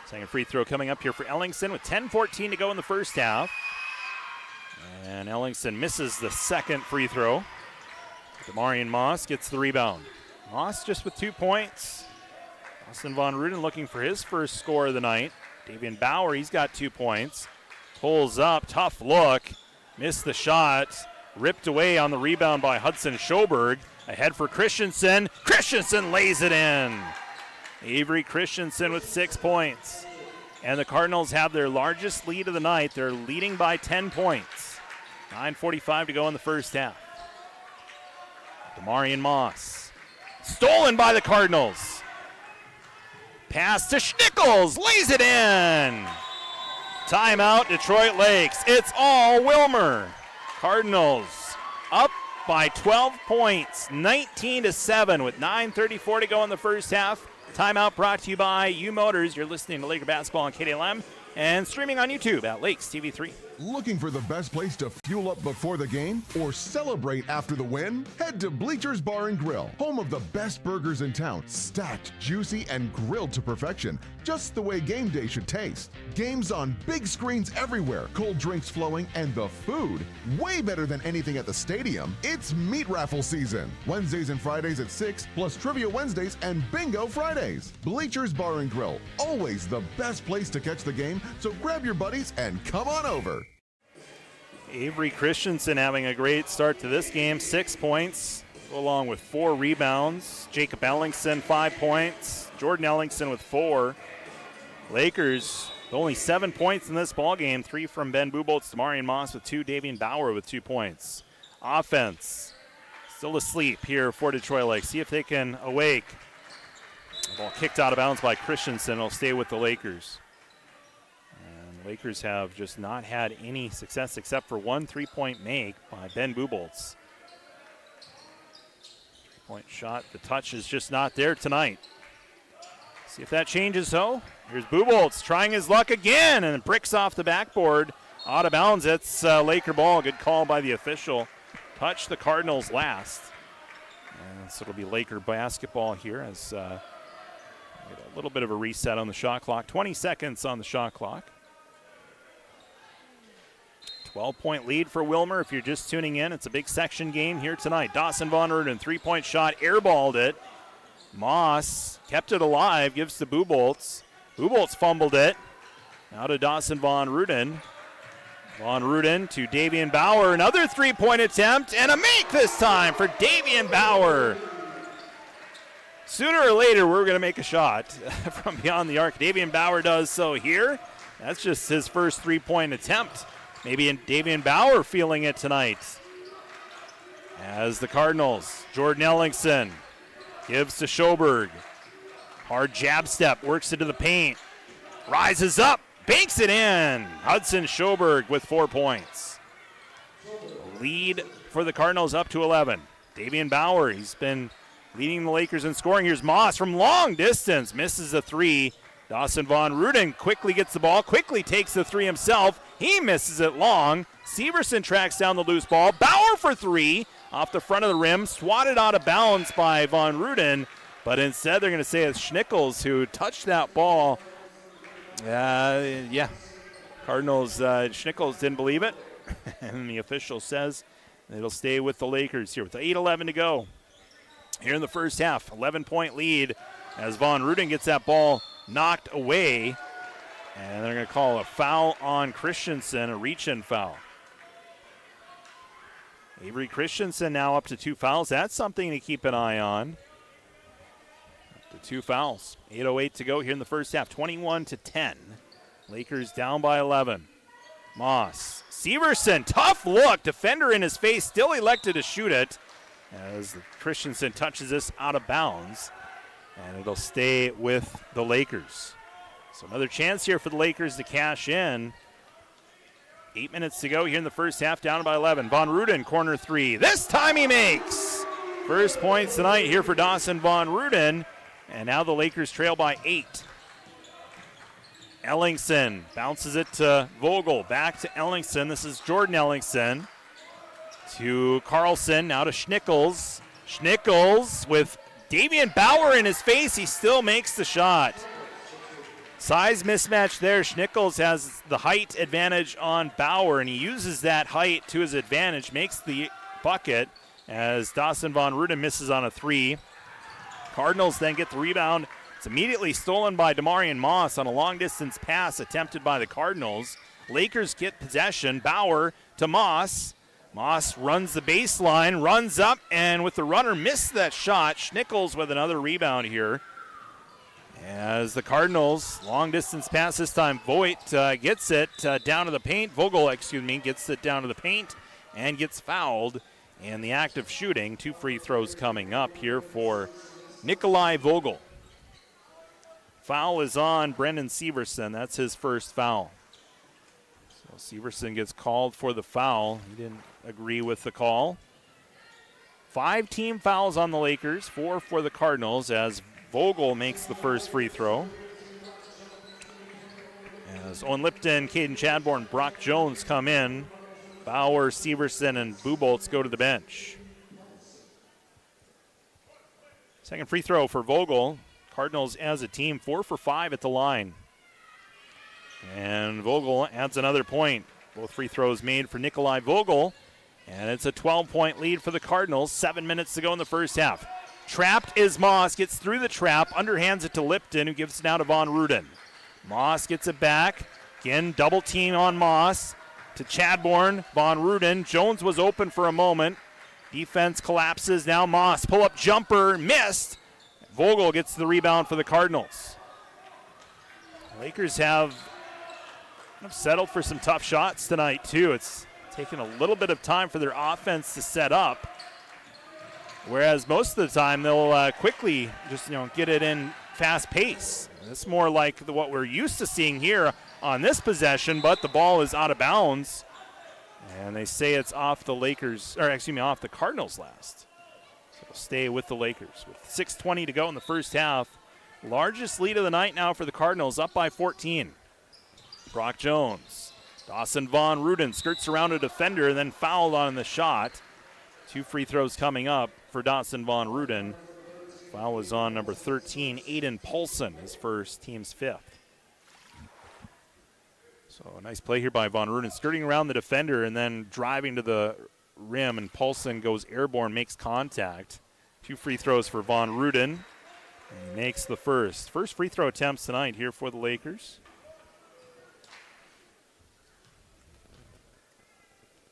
Second free throw coming up here for Ellingson with 10:14 to go in the first half. And Ellingson misses the second free throw. Demarion Moss gets the rebound. Moss just with 2 points. Dawson Von Ruden looking for his first score of the night. Davian Bauer, he's got 2 points. Pulls up, tough look. Missed the shot. Ripped away on the rebound by Hudson Schoberg. Ahead for Christensen. Christensen lays it in. Avery Christensen with 6 points. And the Cardinals have their largest lead of the night. They're leading by 10 points. 9:45 to go in the first half. Demarion Moss. Stolen by the Cardinals. Pass to Schnickels. Lays it in. Timeout, Detroit Lakes. It's all Willmar. Cardinals up by 12 points. 19-7 with 9:34 to go in the first half. Timeout brought to you by U Motors. You're listening to Laker Basketball on KDLM and streaming on YouTube at Lakes TV3. Looking for the best place to fuel up before the game or celebrate after the win? Head to Bleachers Bar and Grill, home of the best burgers in town, stacked, juicy, and grilled to perfection, just the way game day should taste. Games on big screens everywhere, cold drinks flowing, and the food way better than anything at the stadium. It's meat raffle season. Wednesdays and Fridays at 6, plus Trivia Wednesdays and Bingo Fridays. Bleachers Bar and Grill, always the best place to catch the game, so grab your buddies and come on over. Avery Christensen having a great start to this game, 6 points, along with 4 rebounds. Jacob Ellingson, 5 points. Jordan Ellingson with 4. Lakers, only 7 points in this ballgame. 3 from Ben Buboltz, Demarion Moss with 2, Davian Bauer with 2 points. Offense, still asleep here for Detroit Lakes. See if they can awake. The ball kicked out of bounds by Christensen. It'll stay with the Lakers. Lakers have just not had any success except for 1 3-point make by Ben Buboltz. 3-point shot. The touch is just not there tonight. See if that changes, though. Here's Buboltz trying his luck again, and it bricks off the backboard. Out of bounds. It's Laker ball. Good call by the official. Touch the Cardinals last. And so it'll be Laker basketball here as Get a little bit of a reset on the shot clock. 20 seconds on the shot clock. 12-point lead for Willmar. If you're just tuning in, it's a big section game here tonight. Dawson Von Ruden, three-point shot, airballed it. Moss kept it alive, gives to Buboltz. Buboltz fumbled it. Now to Dawson Von Ruden. Von Ruden to Davian Bauer. Another three-point attempt and a make this time for Davian Bauer. Sooner or later, we're going to make a shot from beyond the arc. Davian Bauer does so here. That's just his first three-point attempt. Maybe Davian Bauer feeling it tonight. As the Cardinals, Jordan Ellingson gives to Schoberg. Hard jab step, works into the paint. Rises up, banks it in. Hudson Schoberg with 4 points. Lead for the Cardinals up to 11. Davian Bauer, he's been leading the Lakers in scoring. Here's Moss from long distance, misses a three. Dawson Von Ruden quickly gets the ball, quickly takes the three himself. He misses it long. Severson tracks down the loose ball. Bauer for three off the front of the rim, swatted out of bounds by Von Ruden, but instead they're going to say it's Schnickels who touched that ball. Cardinals, Schnickels didn't believe it, and the official says it'll stay with the Lakers here with 8:11 to go. Here in the first half, 11-point lead as Von Ruden gets that ball knocked away, and they're going to call a foul on Christensen, a reach-in foul. Avery Christensen now up to 2 fouls. That's something to keep an eye on. Up to 2 fouls. 8:08 to go here in the first half, 21-10. Lakers down by 11. Moss. Severson, tough look. Defender in his face, still elected to shoot it as Christensen touches this out of bounds. And it'll stay with the Lakers. So another chance here for the Lakers to cash in. 8 minutes to go here in the first half, down by 11. Von Ruden, corner three. This time he makes. First points tonight here for Dawson Von Ruden. And now the Lakers trail by 8. Ellingson bounces it to Vogel. Back to Ellingson. This is Jordan Ellingson. To Carlson, now to Schnickels. Schnickels with Davian Bauer in his face. He still makes the shot. Size mismatch there. Schnickels has the height advantage on Bauer, and he uses that height to his advantage, makes the bucket as Dawson Von Ruden misses on a three. Cardinals then get the rebound. It's immediately stolen by Damarian Moss on a long-distance pass attempted by the Cardinals. Lakers get possession. Bauer to Moss. Moss runs the baseline, runs up, and with the runner missed that shot. Schnickels with another rebound here. As the Cardinals, long distance pass this time, Voigt gets it down to the paint. Vogel, gets it down to the paint and gets fouled in the act of shooting. 2 free throws coming up here for Nikolai Vogel. Foul is on Brendan Severson. That's his first foul. So Severson gets called for the foul. He didn't agree with the call. 5 team fouls on the Lakers, 4 for the Cardinals as Vogel makes the first free throw. As Owen Lipton, Caden Chadbourne, Brock Jones come in. Bauer, Severson, and Buboltz go to the bench. Second free throw for Vogel. Cardinals as a team, 4 for 5 at the line. And Vogel adds another point. Both free throws made for Nikolai Vogel. And it's a 12-point lead for the Cardinals. 7 minutes to go in the first half. Trapped is Moss, gets through the trap, underhands it to Lipton, who gives it now to Von Ruden. Moss gets it back. Again, double team on Moss to Chadbourne. Von Ruden. Jones was open for a moment. Defense collapses. Now Moss, pull-up jumper, missed. Vogel gets the rebound for the Cardinals. Lakers have settled for some tough shots tonight, too. It's taken a little bit of time for their offense to set up. Whereas most of the time they'll quickly just get it in fast pace. It's more like what we're used to seeing here on this possession, but the ball is out of bounds. And they say it's off the off the Cardinals last. So it'll stay with the Lakers. With 6:20 to go in the first half. Largest lead of the night now for the Cardinals, up by 14. Brock Jones. Dawson Von Ruden skirts around a defender and then fouled on the shot. 2 free throws coming up for Dawson Von Ruden. Foul was on number 13, Aiden Paulson, his first, team's 5th. So a nice play here by Von Ruden, skirting around the defender and then driving to the rim, and Paulson goes airborne, makes contact. 2 free throws for Von Ruden, and he makes the first. First free throw attempts tonight here for the Lakers.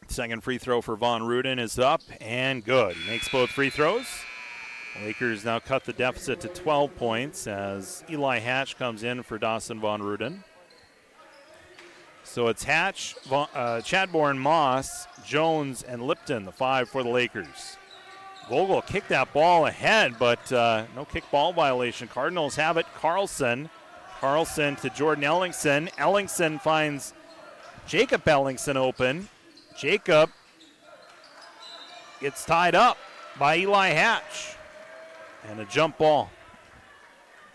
Second free throw for Von Ruden is up and good. He makes both free throws. The Lakers now cut the deficit to 12 points as Eli Hatch comes in for Dawson Von Ruden. So it's Hatch, Chadbourne, Moss, Jones, and Lipton, the 5 for the Lakers. Vogel kicked that ball ahead, but no kick ball violation. Cardinals have it. Carlson to Jordan Ellingson. Ellingson finds Jacob Ellingson open. Jacob gets tied up by Eli Hatch. And a jump ball.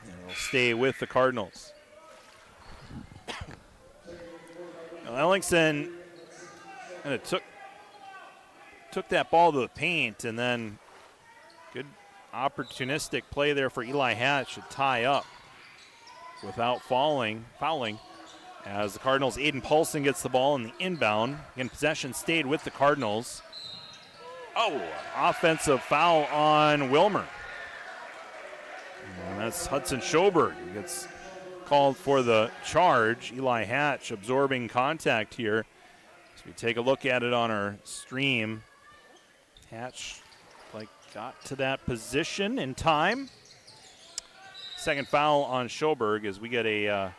And it'll stay with the Cardinals. Ellingson kind of took that ball to the paint, and then good opportunistic play there for Eli Hatch to tie up without fouling. As the Cardinals, Aiden Paulson gets the ball in the inbound. Again, possession stayed with the Cardinals. Oh, offensive foul on Willmar. And that's Hudson Schoberg who gets called for the charge. Eli Hatch absorbing contact here. As we take a look at it on our stream, Hatch got to that position in time. Second foul on Schoberg as we get a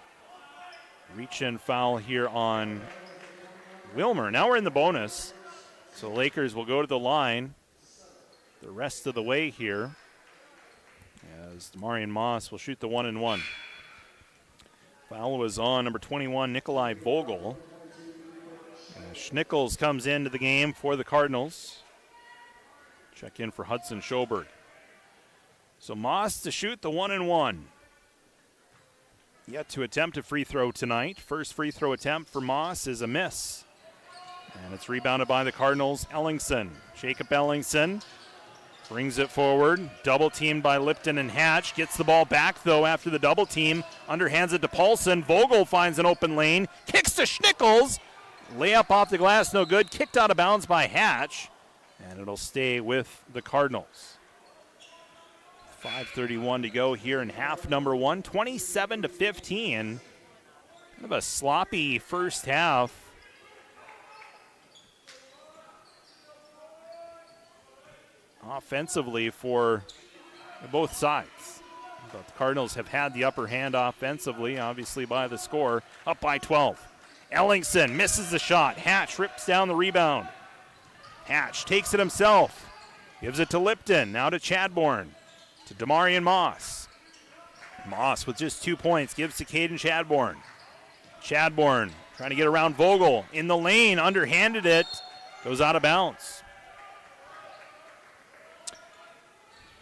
reach-in foul here on Willmar. Now we're in the bonus, so Lakers will go to the line the rest of the way here as Demarion Moss will shoot the 1-and-1. Foul was on number 21, Nikolai Vogel. Schnickels comes into the game for the Cardinals. Check in for Hudson Schoberg. So Moss to shoot the 1-and-1. Yet to attempt a free throw tonight. First free throw attempt for Moss is a miss. And it's rebounded by the Cardinals. Ellingson. Jacob Ellingson brings it forward. Double teamed by Lipton and Hatch. Gets the ball back, though, after the double team. Underhands it to Paulson. Vogel finds an open lane. Kicks to Schnickels. Layup off the glass, no good. Kicked out of bounds by Hatch. And it'll stay with the Cardinals. 5:31 to go here in half number 1. 27-15. Kind of a sloppy first half. Offensively for both sides. But the Cardinals have had the upper hand offensively, obviously by the score. Up by 12. Ellingson misses the shot. Hatch rips down the rebound. Hatch takes it himself. Gives it to Lipton. Now to Chadbourne. To Demarion Moss. Moss with just 2 points. Gives to Caden Chadbourne. Chadbourne trying to get around Vogel. In the lane. Underhanded it. Goes out of bounds.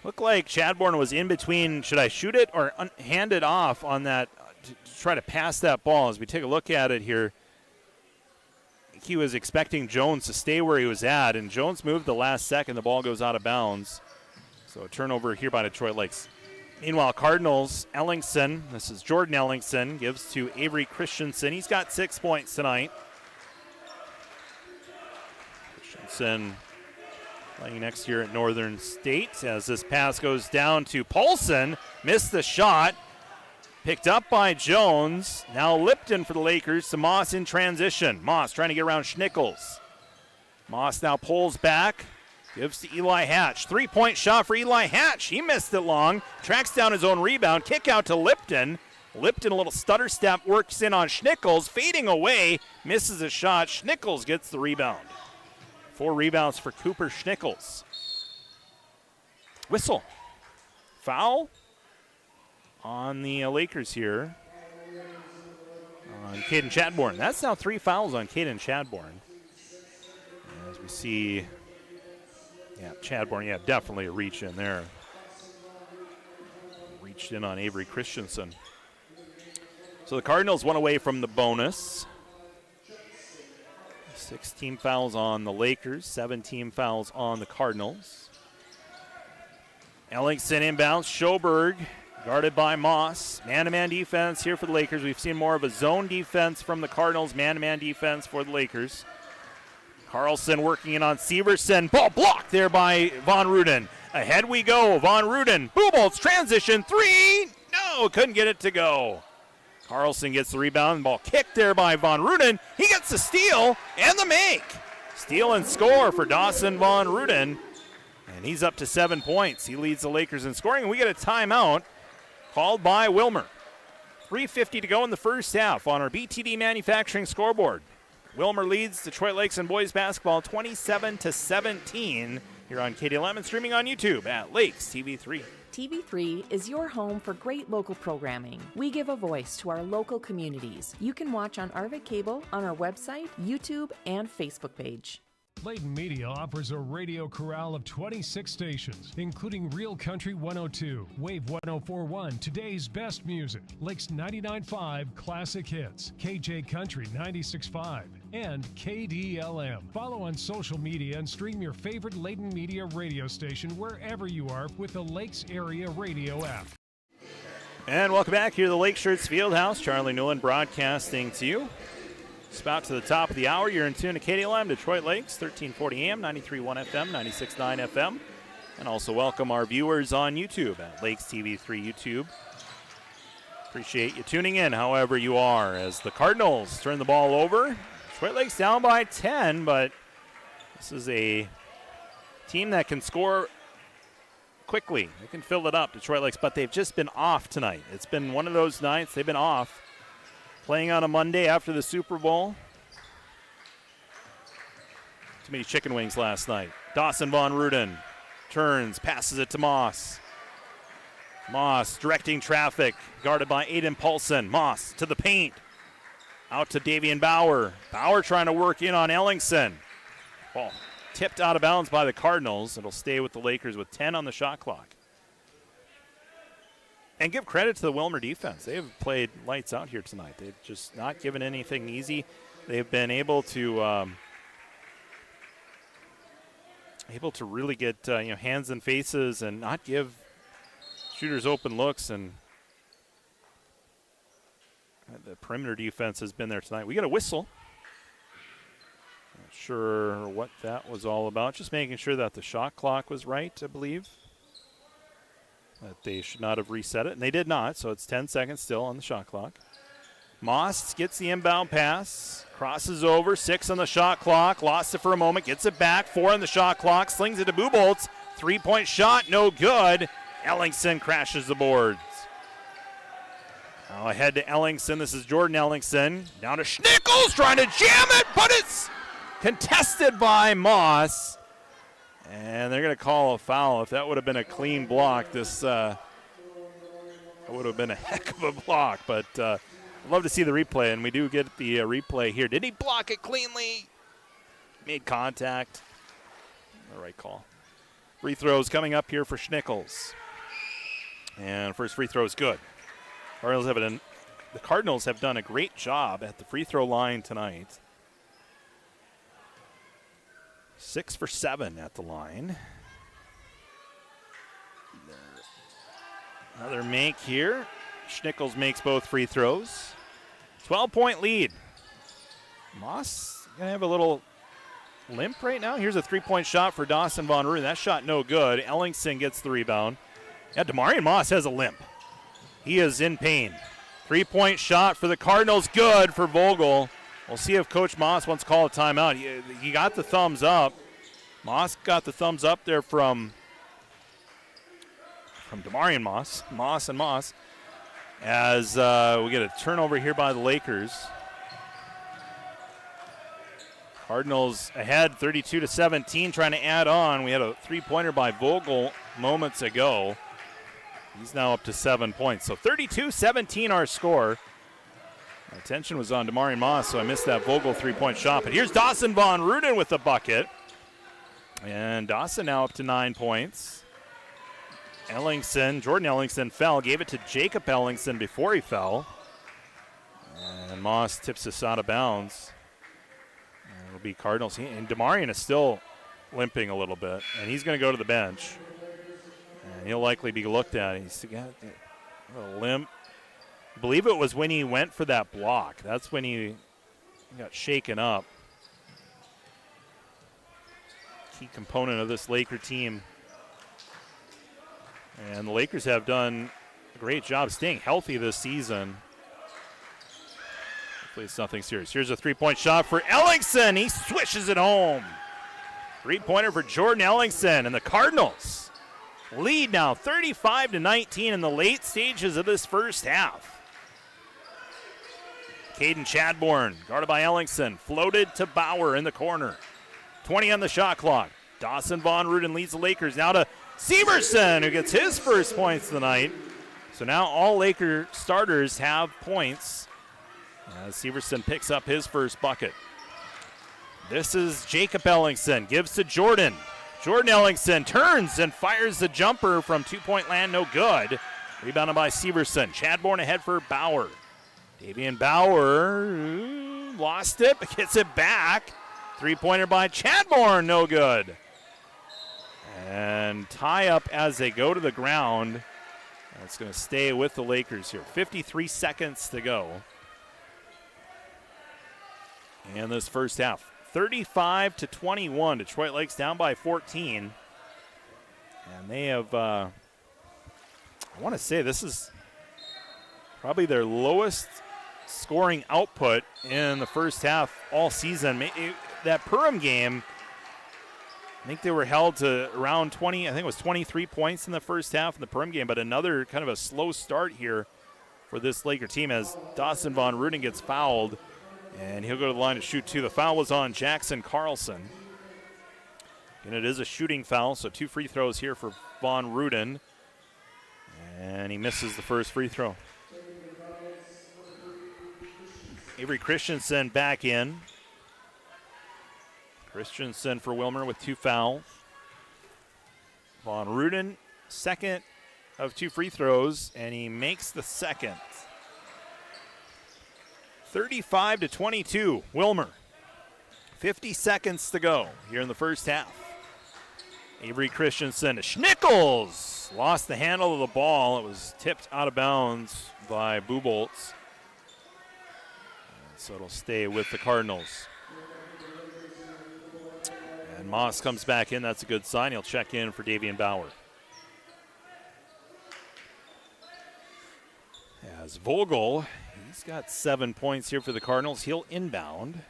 Looked like Chadbourne was in between, should I shoot it or hand it off on that to try to pass that ball. As we take a look at it here, he was expecting Jones to stay where he was at, and Jones moved the last second. The ball goes out of bounds. So a turnover here by Detroit Lakes. Meanwhile, Cardinals, Ellingson, this is Jordan Ellingson, gives to Avery Christensen. He's got 6 points tonight. Christensen playing next year at Northern State as this pass goes down to Paulson. Missed the shot. Picked up by Jones. Now Lipton for the Lakers to Moss in transition. Moss trying to get around Schnickels. Moss now pulls back. Gives to Eli Hatch. 3-point shot for Eli Hatch. He missed it long. Tracks down his own rebound. Kick out to Lipton. Lipton, a little stutter step, works in on Schnickels. Fading away. Misses a shot. Schnickels gets the rebound. 4 rebounds for Cooper Schnickels. Whistle. Foul on the Lakers here on Caden Chadbourne. That's now 3 fouls on Caden Chadbourne. As we see, Chadbourne, definitely a reach in there. Reached in on Avery Christensen. So the Cardinals went away from the bonus. 16 fouls on the Lakers, 17 fouls on the Cardinals. Ellingson inbounds. Schoberg guarded by Moss. Man-to-man defense here for the Lakers. We've seen more of a zone defense from the Cardinals. Man-to-man defense for the Lakers. Carlson working in on Severson. Ball blocked there by Von Ruden. Ahead we go. Von Ruden. Buboltz transition. 3. No, couldn't get it to go. Carlson gets the rebound. Ball kicked there by Von Ruden. He gets the steal and the make. Steal and score for Dawson Von Ruden. And he's up to 7 points. He leads the Lakers in scoring. And we get a timeout called by Willmar. 3:50 to go in the first half on our BTD Manufacturing scoreboard. Willmar leads Detroit Lakes and boys basketball 27-17 here on KDLM and streaming on YouTube at Lakes TV3. TV3 is your home for great local programming. We give a voice to our local communities. You can watch on Arvik Cable, on our website, YouTube, and Facebook page. Layton Media offers a radio corral of 26 stations, including Real Country 102, Wave 1041, Today's Best Music, Lakes 99.5 Classic Hits, KJ Country 96.5, and KDLM. Follow on social media and stream your favorite Layton Media radio station wherever you are with the Lakes Area Radio app. And welcome back here to the Lake Shirts Fieldhouse. Charlie Newland broadcasting to you. It's about to the top of the hour. You're in tune to KDLM, Detroit Lakes, 1340 AM, 93.1 FM, 96.9 FM. And also welcome our viewers on YouTube at Lakes TV3 YouTube. Appreciate you tuning in however you are as the Cardinals turn the ball over. Detroit Lakes down by 10, but this is a team that can score quickly. They can fill it up, Detroit Lakes, but they've just been off tonight. It's been one of those nights they've been off. Playing on a Monday after the Super Bowl. Too many chicken wings last night. Dawson Von Ruden turns, passes it to Moss. Moss directing traffic, guarded by Aiden Paulson. Moss to the paint. Out to Davian Bauer. Bauer trying to work in on Ellingson. Ball tipped out of bounds by the Cardinals. It'll stay with the Lakers with 10 on the shot clock. And give credit to the Willmar defense. They have played lights out here tonight. They've just not given anything easy. They've been able to really get hands and faces and not give shooters open looks. And the perimeter defense has been there tonight. We got a whistle. Not sure what that was all about. Just making sure that the shot clock was right, I believe. That they should not have reset it, and they did not, so it's 10 seconds still on the shot clock. Moss gets the inbound pass, crosses over, 6 on the shot clock, lost it for a moment, gets it back, 4 on the shot clock, slings it to Buboltz, 3-point shot, no good. Ellingson crashes the boards. Now ahead to Ellingson, this is Jordan Ellingson, down to Schnickels, trying to jam it, but it's contested by Moss. And they're going to call a foul. If that would have been a clean block, this would have been a heck of a block. But I'd love to see the replay, and we do get the replay here. Did he block it cleanly? Made contact. The right call. Free throws coming up here for Schnickels. And first free throw is good. The Cardinals have done a great job at the free throw line tonight. 6 for 7 at the line. Another make here. Schnickels makes both free throws. 12-point lead. Moss going to have a little limp right now. Here's a 3-point shot for Dawson Von Ruden. That shot no good. Ellingson gets the rebound. Yeah, Demarion Moss has a limp. He is in pain. 3-point shot for the Cardinals. Good for Vogel. We'll see if Coach Moss wants to call a timeout. He got the thumbs up. Moss got the thumbs up there from Demarion Moss. Moss. As we get a turnover here by the Lakers. Cardinals ahead 32-17, trying to add on. We had a 3-pointer by Vogel moments ago. He's now up to 7 points. So 32-17 our score. My attention was on Demarion Moss, so I missed that Vogel 3-point shot. But here's Dawson Von Ruden with the bucket. And Dawson now up to 9 points. Jordan Ellingson fell, gave it to Jacob Ellingson before he fell. And Moss tips us out of bounds. And it'll be Cardinals. And Demarion is still limping a little bit, and he's going to go to the bench. And he'll likely be looked at. He's got a limp. I believe it was when he went for that block. That's when he got shaken up. Key component of this Laker team. And the Lakers have done a great job staying healthy this season. Hopefully it's nothing serious. Here's a three-point shot for Ellingson. He swishes it home. Three-pointer for Jordan Ellingson, and the Cardinals lead now 35-19 in the late stages of this first half. Caden Chadbourne, guarded by Ellingson, floated to Bauer in the corner. 20 on the shot clock. Dawson Von Ruden leads the Lakers now to Severson, who gets his first points of the night. So now all Laker starters have points as Severson picks up his first bucket. This is Jacob Ellingson, gives to Jordan. Jordan Ellingson turns and fires the jumper from two-point land, no good. Rebounded by Severson. Chadbourne ahead for Bauer. Davian Bauer lost it, but gets it back. Three-pointer by Chadbourne, no good. And tie up as they go to the ground. That's going to stay with the Lakers here. 53 seconds to go in this first half. 35-21. Detroit Lakes down by 14. And they have, I want to say this is probably their lowest scoring output in the first half all season. That Perham game, I think they were held to around 20, I think it was 23 points in the first half in the Perham game, but another kind of a slow start here for this Laker team as Dawson Von Ruden gets fouled, and he'll go to the line to shoot two. The foul was on Jackson Carlson. And it is a shooting foul, so 2 free throws here for Von Ruden, and he misses the first free throw. Avery Christensen back in. Christensen for Willmar with 2 fouls. Von Ruden, second of 2 free throws, and he makes the second. 35-22, Willmar. 50 seconds to go here in the first half. Avery Christensen to Schnickels. Lost the handle of the ball. It was tipped out of bounds by Buboltz. So it'll stay with the Cardinals. And Moss comes back in. That's a good sign. He'll check in for Davian Bauer. As Vogel, he's got 7 points here for the Cardinals. He'll inbound.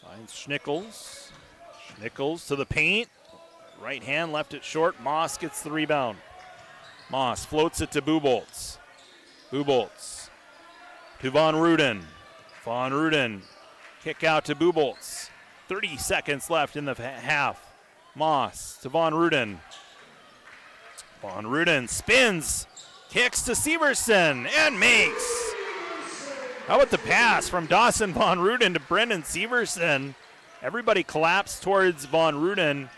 Finds Schnickels. Schnickels to the paint. Right hand left it short. Moss gets the rebound. Moss floats it to Buboltz. Buboltz to Von Ruden. Von Ruden kick out to Buboltz. 30 seconds left in the half. Moss to Von Ruden. Von Ruden spins, kicks to Severson, and makes. How about the pass from Dawson Von Ruden to Brendan Severson? Everybody collapsed towards Von Ruden.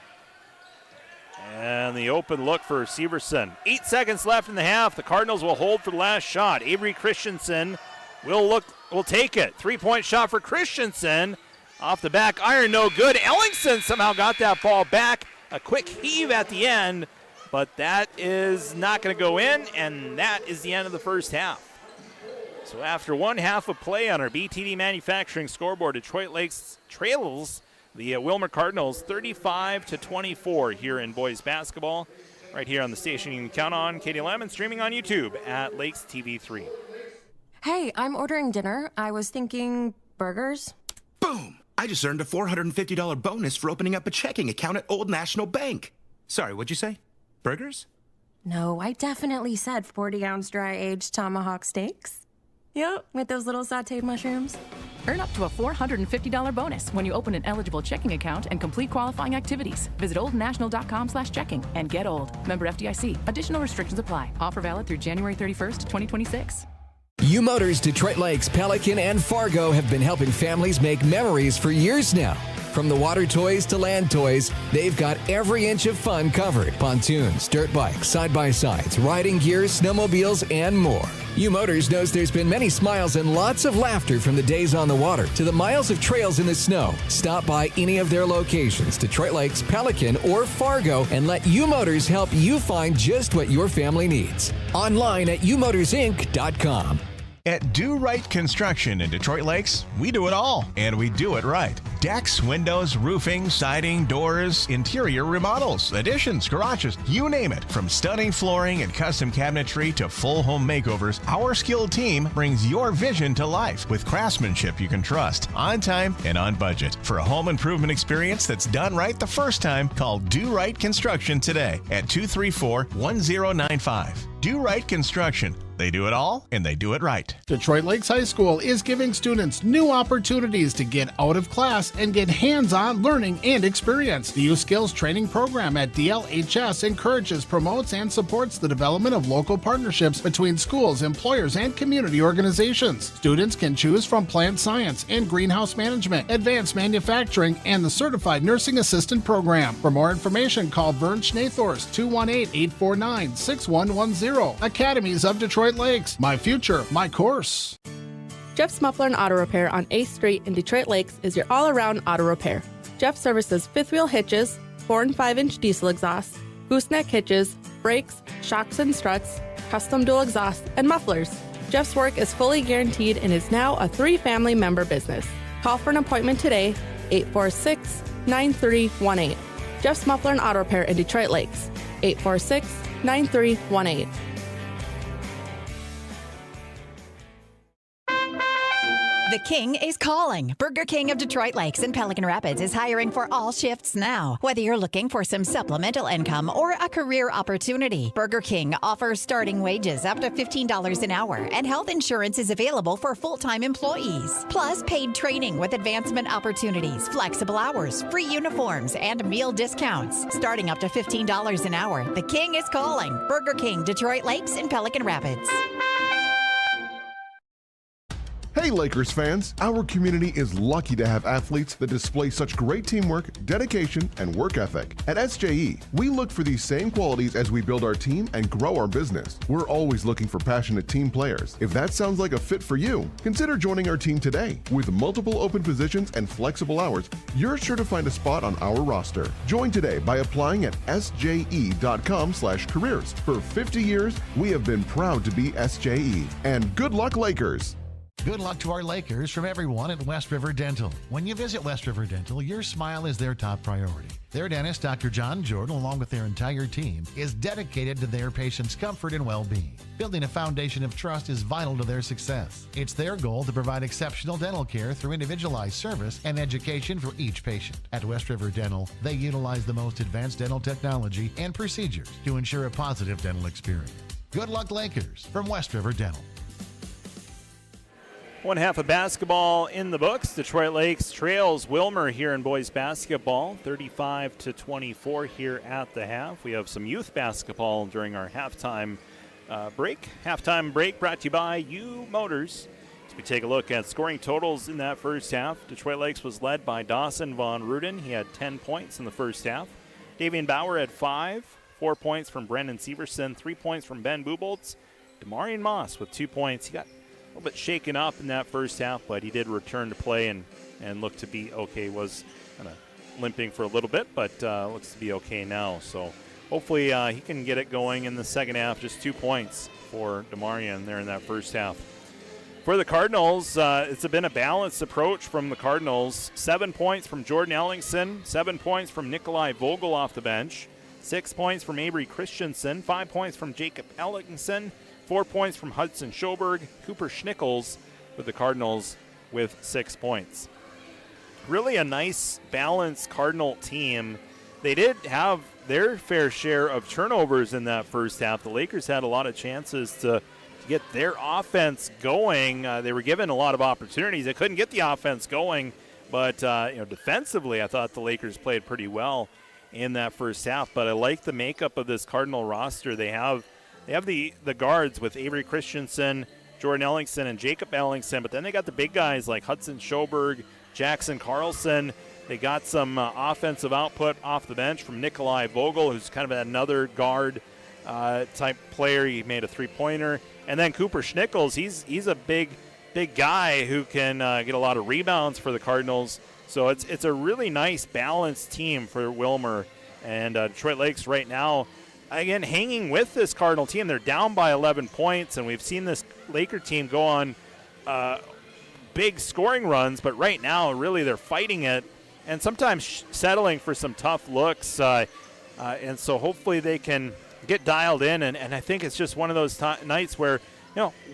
And the open look for Severson. 8 seconds left in the half. The Cardinals will hold for the last shot. Avery Christensen will take it. 3-point shot for Christensen. Off the back iron, no good. Ellingson somehow got that ball back. A quick heave at the end, but that is not going to go in, and that is the end of the first half. So after one half of play on our BTD Manufacturing scoreboard, Detroit Lakes trails the Willmar Cardinals 35-24 here in boys basketball. Right here on the station you can count on. Katie Lemon streaming on YouTube at Lakes TV3. Hey, I'm ordering dinner. I was thinking burgers. Boom! I just earned a $450 bonus for opening up a checking account at Old National Bank. Sorry, what'd you say? Burgers? No, I definitely said 40-ounce dry-aged tomahawk steaks. Yep, with those little sauteed mushrooms. Earn up to a $450 bonus when you open an eligible checking account and complete qualifying activities. Visit oldnational.com/checking and get old. Member FDIC. Additional restrictions apply. Offer valid through January 31st, 2026. U Motors Detroit Lakes, Pelican, and Fargo have been helping families make memories for years now. From the water toys to land toys, they've got every inch of fun covered. Pontoons, dirt bikes, side-by-sides, riding gear, snowmobiles, and more. U Motors knows there's been many smiles and lots of laughter from the days on the water to the miles of trails in the snow. Stop by any of their locations, Detroit Lakes, Pelican, or Fargo, and let U Motors help you find just what your family needs. Online at umotorsinc.com. At Do Right Construction in Detroit Lakes, we do it all, and we do it right. Decks, windows, roofing, siding, doors, interior remodels, additions, garages, you name it. From stunning flooring and custom cabinetry to full home makeovers, our skilled team brings your vision to life with craftsmanship you can trust, on time and on budget. For a home improvement experience that's done right the first time, call Do Right Construction today at 234-1095. Do Right Construction. They do it all, and they do it right. Detroit Lakes High School is giving students new opportunities to get out of class and get hands-on learning and experience. The U Skills Training Program at DLHS encourages, promotes, and supports the development of local partnerships between schools, employers, and community organizations. Students can choose from plant science and greenhouse management, advanced manufacturing, and the Certified Nursing Assistant Program. For more information, call Vern Schnathorst, 218-849-6110. Academies of Detroit Lakes. My future, my course. Jeff's Muffler and Auto Repair on 8th Street in Detroit Lakes is your all-around auto repair. Jeff services fifth wheel hitches, 4 and 5-inch diesel exhausts, gooseneck hitches, brakes, shocks and struts, custom dual exhausts, and mufflers. Jeff's work is fully guaranteed and is now a 3-family member business. Call for an appointment today, 846-9318. Jeff's Muffler and Auto Repair in Detroit Lakes, 846-9318. The King is calling. Burger King of Detroit Lakes and Pelican Rapids is hiring for all shifts now. Whether you're looking for some supplemental income or a career opportunity, Burger King offers starting wages up to $15 an hour, and health insurance is available for full-time employees. Plus, paid training with advancement opportunities, flexible hours, free uniforms, and meal discounts. Starting up to $15 an hour, The King is calling. Burger King, Detroit Lakes and Pelican Rapids. Hey Lakers fans, our community is lucky to have athletes that display such great teamwork, dedication, and work ethic. At SJE, we look for these same qualities as we build our team and grow our business. We're always looking for passionate team players. If that sounds like a fit for you, consider joining our team today. With multiple open positions and flexible hours, you're sure to find a spot on our roster. Join today by applying at sje.com/careers. For 50 years, we have been proud to be SJE. And good luck, Lakers! Good luck to our Lakers from everyone at West River Dental. When you visit West River Dental, your smile is their top priority. Their dentist, Dr. John Jordan, along with their entire team, is dedicated to their patients' comfort and well-being. Building a foundation of trust is vital to their success. It's their goal to provide exceptional dental care through individualized service and education for each patient. At West River Dental, they utilize the most advanced dental technology and procedures to ensure a positive dental experience. Good luck, Lakers, from West River Dental. One half of basketball in the books. Detroit Lakes trails Willmar here in boys basketball, 35-24 here at the half. We have some youth basketball during our halftime break. Halftime break brought to you by U Motors. As we take a look at scoring totals in that first half, Detroit Lakes was led by Dawson Von Ruden. He had 10 points in the first half. Davian Bauer had 5, 4 points from Brendan Severson, 3 points from Ben Buboltz. Demarion Moss with 2 points. He got a little bit shaken up in that first half, but he did return to play and looked to be okay. Was kind of limping for a little bit, but looks to be okay now. So hopefully he can get it going in the second half. Just 2 points for Demarion there in that first half. For the Cardinals, it's been a balanced approach from the Cardinals. 7 points from Jordan Ellingson, 7 points from Nikolai Vogel off the bench, 6 points from Avery Christensen, 5 points from Jacob Ellingson, 4 points from Hudson Schoberg, Cooper Schnickels with the Cardinals with 6 points. Really a nice, balanced Cardinal team. They did have their fair share of turnovers in that first half. The Lakers had a lot of chances to get their offense going. They were given a lot of opportunities. They couldn't get the offense going, but defensively, I thought the Lakers played pretty well in that first half. But I like the makeup of this Cardinal roster. They have the guards with Avery Christensen, Jordan Ellingson, and Jacob Ellingson, but then they got the big guys like Hudson Schoberg, Jackson Carlson. They got some offensive output off the bench from Nikolai Vogel, who's kind of another guard type player. He made a three-pointer. And then Cooper Schnickels, he's a big guy who can get a lot of rebounds for the Cardinals. So it's a really nice, balanced team for Willmar. And Detroit Lakes right now, again, hanging with this Cardinal team. They're down by 11 points, and we've seen this Laker team go on big scoring runs. But right now, really, they're fighting it and sometimes settling for some tough looks. And so hopefully they can get dialed in. And I think it's just one of those nights where,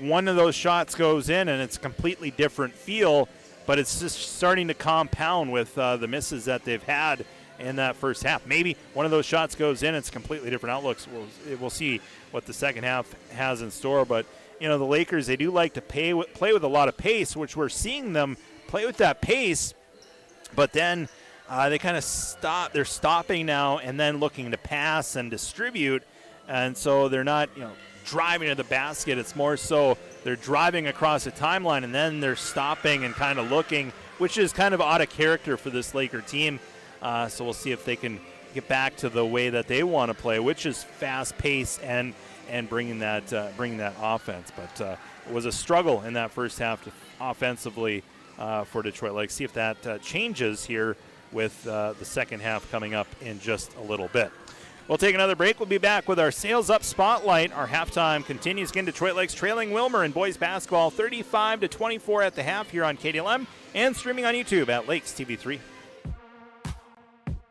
one of those shots goes in and it's a completely different feel, but it's just starting to compound with the misses that they've had in that first half. Maybe one of those shots goes in, it's completely different outlooks. We'll see what the second half has in store. But, the Lakers, they do like to play with a lot of pace, which we're seeing them play with that pace. But then they kind of stop. They're stopping now and then looking to pass and distribute. And so they're not, driving to the basket. It's more so they're driving across the timeline and then they're stopping and kind of looking, which is kind of out of character for this Laker team. So we'll see if they can get back to the way that they want to play, which is fast pace and bringing that offense. But it was a struggle in that first half offensively for Detroit Lakes. See if that changes here with the second half coming up in just a little bit. We'll take another break. We'll be back with our Sales Up Spotlight. Our halftime continues. Again, Detroit Lakes trailing Willmar in boys basketball 35-24 at the half here on KDLM and streaming on YouTube at Lakes TV3.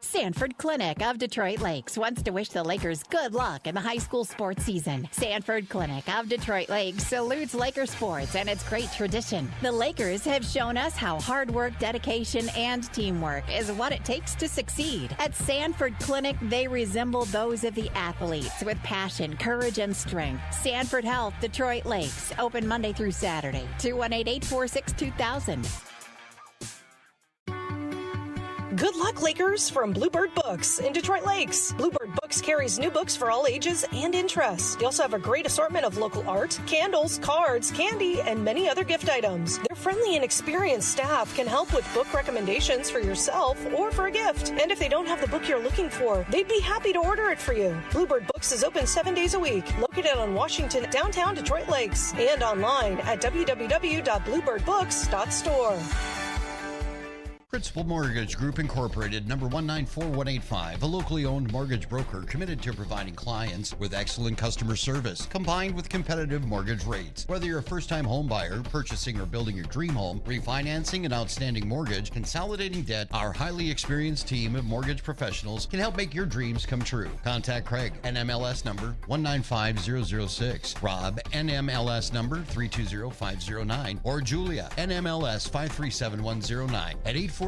Sanford Clinic of Detroit Lakes wants to wish the Lakers good luck in the high school sports season. Sanford Clinic of Detroit Lakes salutes Laker sports and its great tradition. The Lakers have shown us how hard work, dedication, and teamwork is what it takes to succeed. At Sanford Clinic, they resemble those of the athletes with passion, courage, and strength. Sanford Health, Detroit Lakes, open Monday through Saturday, 218-846-2000. Good luck, Lakers, from Bluebird Books in Detroit Lakes. Bluebird Books carries new books for all ages and interests. They also have a great assortment of local art, candles, cards, candy, and many other gift items. Their friendly and experienced staff can help with book recommendations for yourself or for a gift. And if they don't have the book you're looking for, they'd be happy to order it for you. Bluebird Books is open 7 days a week, located on Washington, downtown Detroit Lakes, and online at www.bluebirdbooks.store. Principal Mortgage Group Incorporated, number 194185, a locally owned mortgage broker committed to providing clients with excellent customer service, combined with competitive mortgage rates. Whether you're a first-time home buyer, purchasing or building your dream home, refinancing an outstanding mortgage, consolidating debt, our highly experienced team of mortgage professionals can help make your dreams come true. Contact Craig, NMLS number 195006, Rob, NMLS number 320509, or Julia, NMLS 537109 at 844-7466.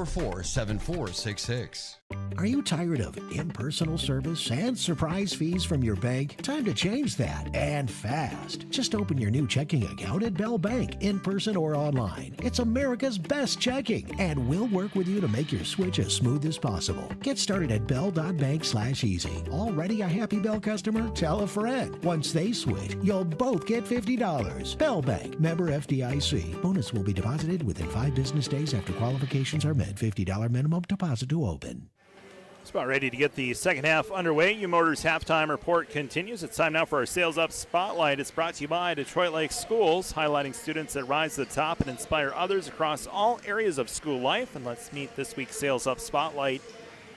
Are you tired of impersonal service and surprise fees from your bank? Time to change that, and fast. Just open your new checking account at Bell Bank, in person or online. It's America's best checking, and we'll work with you to make your switch as smooth as possible. Get started at bell.bank/easy. Already a happy Bell customer? Tell a friend. Once they switch, you'll both get $50. Bell Bank, member FDIC. Bonus will be deposited within 5 business days after qualifications are met. $50 minimum deposit to open. It's about ready to get the second half underway. U Motors halftime report continues. It's time now for our Sales Up Spotlight. It's brought to you by Detroit Lakes Schools, highlighting students that rise to the top and inspire others across all areas of school life. And let's meet this week's Sales Up Spotlight.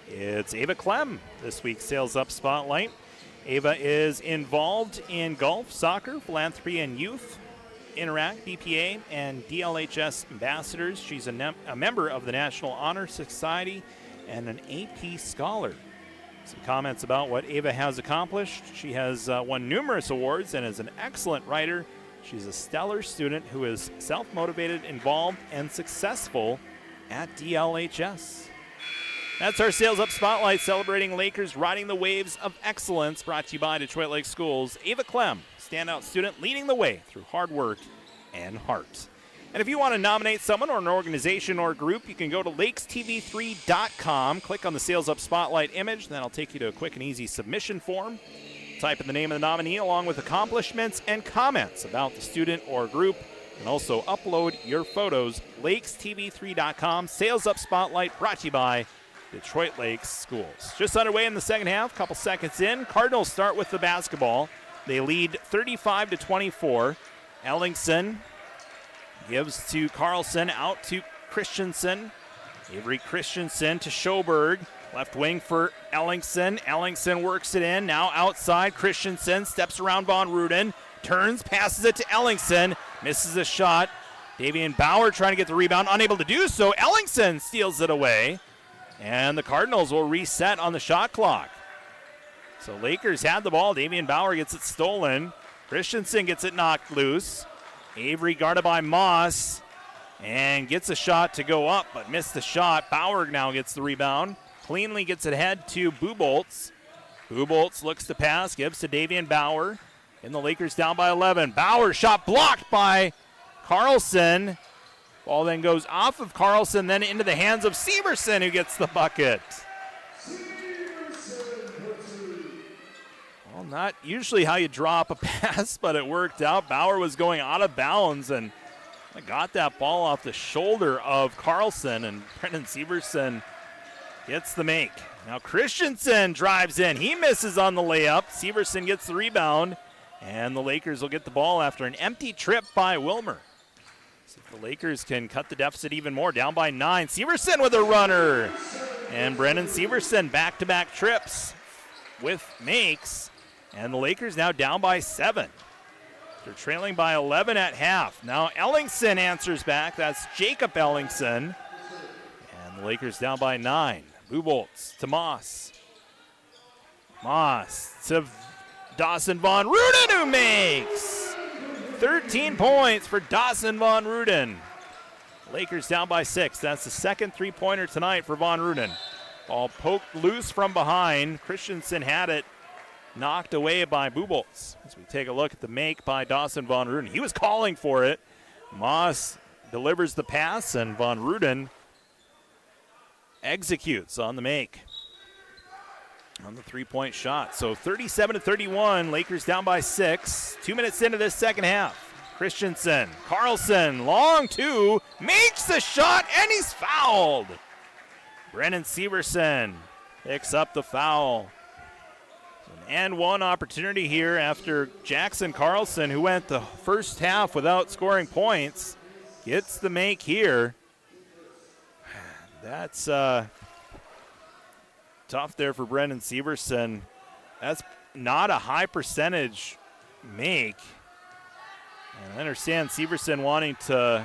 It's Ava Clem, this week's Sales Up Spotlight. Ava is involved in golf, soccer, philanthropy, and youth. Interact, BPA, and DLHS ambassadors. She's a member of the National Honor Society and an AP scholar. Some comments about what Ava has accomplished. She has won numerous awards and is an excellent writer. She's a stellar student who is self-motivated, involved, and successful at DLHS. That's our Sales Up Spotlight, celebrating Lakers riding the waves of excellence, brought to you by Detroit Lakes Schools. Ava Clem, standout student leading the way through hard work and heart. And if you want to nominate someone or an organization or group, you can go to lakestv3.com, click on the Sales Up Spotlight image, and that'll take you to a quick and easy submission form. Type in the name of the nominee along with accomplishments and comments about the student or group. And also upload your photos, lakestv3.com. Sales Up Spotlight brought to you by Detroit Lakes Schools. Just underway in the second half, couple seconds in. Cardinals start with the basketball. They lead 35-24. Ellingson gives to Carlson, out to Christensen. Avery Christensen to Schoberg. Left wing for Ellingson. Ellingson works it in. Now outside, Christensen steps around Von Ruden. Turns, passes it to Ellingson. Misses a shot. Davian Bauer trying to get the rebound. Unable to do so. Ellingson steals it away. And the Cardinals will reset on the shot clock. So Lakers had the ball. Davian Bauer gets it stolen. Christensen gets it knocked loose. Avery guarded by Moss and gets a shot to go up, but missed the shot. Bauer now gets the rebound. Cleanly gets it ahead to Buboltz. Buboltz looks to pass, gives to Davian Bauer. And the Lakers down by 11. Bauer shot blocked by Carlson. Ball then goes off of Carlson, then into the hands of Severson, who gets the bucket. Well, not usually how you drop a pass, but it worked out. Bauer was going out of bounds and got that ball off the shoulder of Carlson, and Brendan Severson gets the make. Now Christensen drives in. He misses on the layup. Severson gets the rebound, and the Lakers will get the ball after an empty trip by Willmar. So if the Lakers can cut the deficit even more, down by 9. Severson with a runner. And Brendan Severson back-to-back trips with makes. And the Lakers now down by 7. They're trailing by 11 at half. Now Ellingson answers back. That's Jacob Ellingson. And the Lakers down by 9. Buboltz to Moss. Moss to Dawson Von Ruden, who makes 13 points for Dawson Von Ruden. Lakers down by 6. That's the second three-pointer tonight for Von Ruden. Ball poked loose from behind. Christensen had it knocked away by Buboltz. As we take a look at the make by Dawson Von Ruden. He was calling for it. Moss delivers the pass, and Von Ruden executes on the make on the three-point shot. So 37-31, Lakers down by 6. 2 minutes into this second half. Christensen, Carlson, long two, makes the shot, and he's fouled. Brennan Severson picks up the foul. An and one opportunity here after Jackson Carlson, who went the first half without scoring points, gets the make here. That's tough there for Brendan Severson. That's not a high percentage make. And I understand Severson wanting to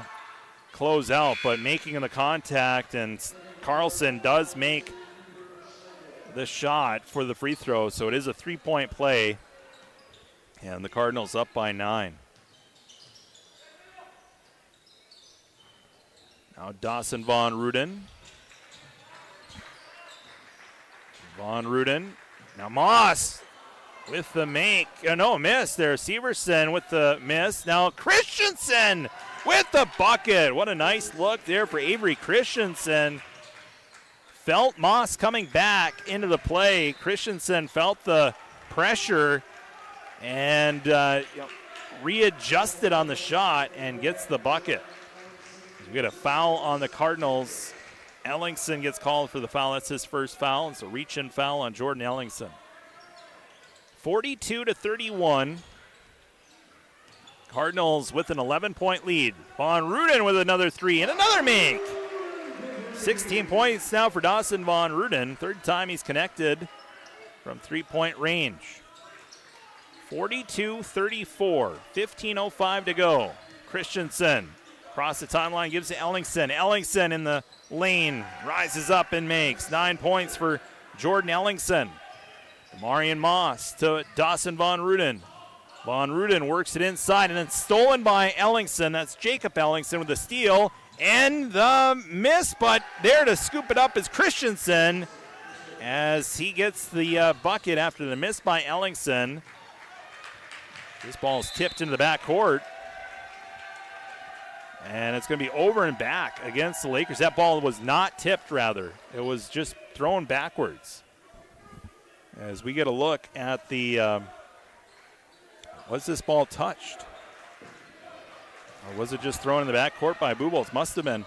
close out, but making the contact, and Carlson does make the shot for the free throw, so it is a three-point play, and the Cardinals up by 9. Now Dawson Von Ruden. Von Ruden. Now Moss with the make. No, miss there. Severson with the miss. Now Christensen with the bucket. What a nice look there for Avery Christensen. Felt Moss coming back into the play. Christensen felt the pressure and readjusted on the shot and gets the bucket. We get a foul on the Cardinals. Ellingson gets called for the foul. That's his first foul. It's a reach-in foul on Jordan Ellingson. 42-31. Cardinals with an 11-point lead. Von Ruden with another three and another make. 16 points now for Dawson Von Ruden. Third time he's connected from three-point range. 42-34. 15:05 to go. Christensen across the timeline, gives to Ellingson. Ellingson in the lane, rises up and makes 9 points for Jordan Ellingson. Marion Moss to Dawson Von Ruden. Von Ruden works it inside and then stolen by Ellingson. That's Jacob Ellingson with the steal and the miss, but there to scoop it up is Christensen as he gets the bucket after the miss by Ellingson. This ball is tipped into the backcourt. And it's going to be over and back against the Lakers. That ball was not tipped, rather. It was just thrown backwards. As we get a look at the, was this ball touched? Or was it just thrown in the backcourt by Bubolz? Must have been.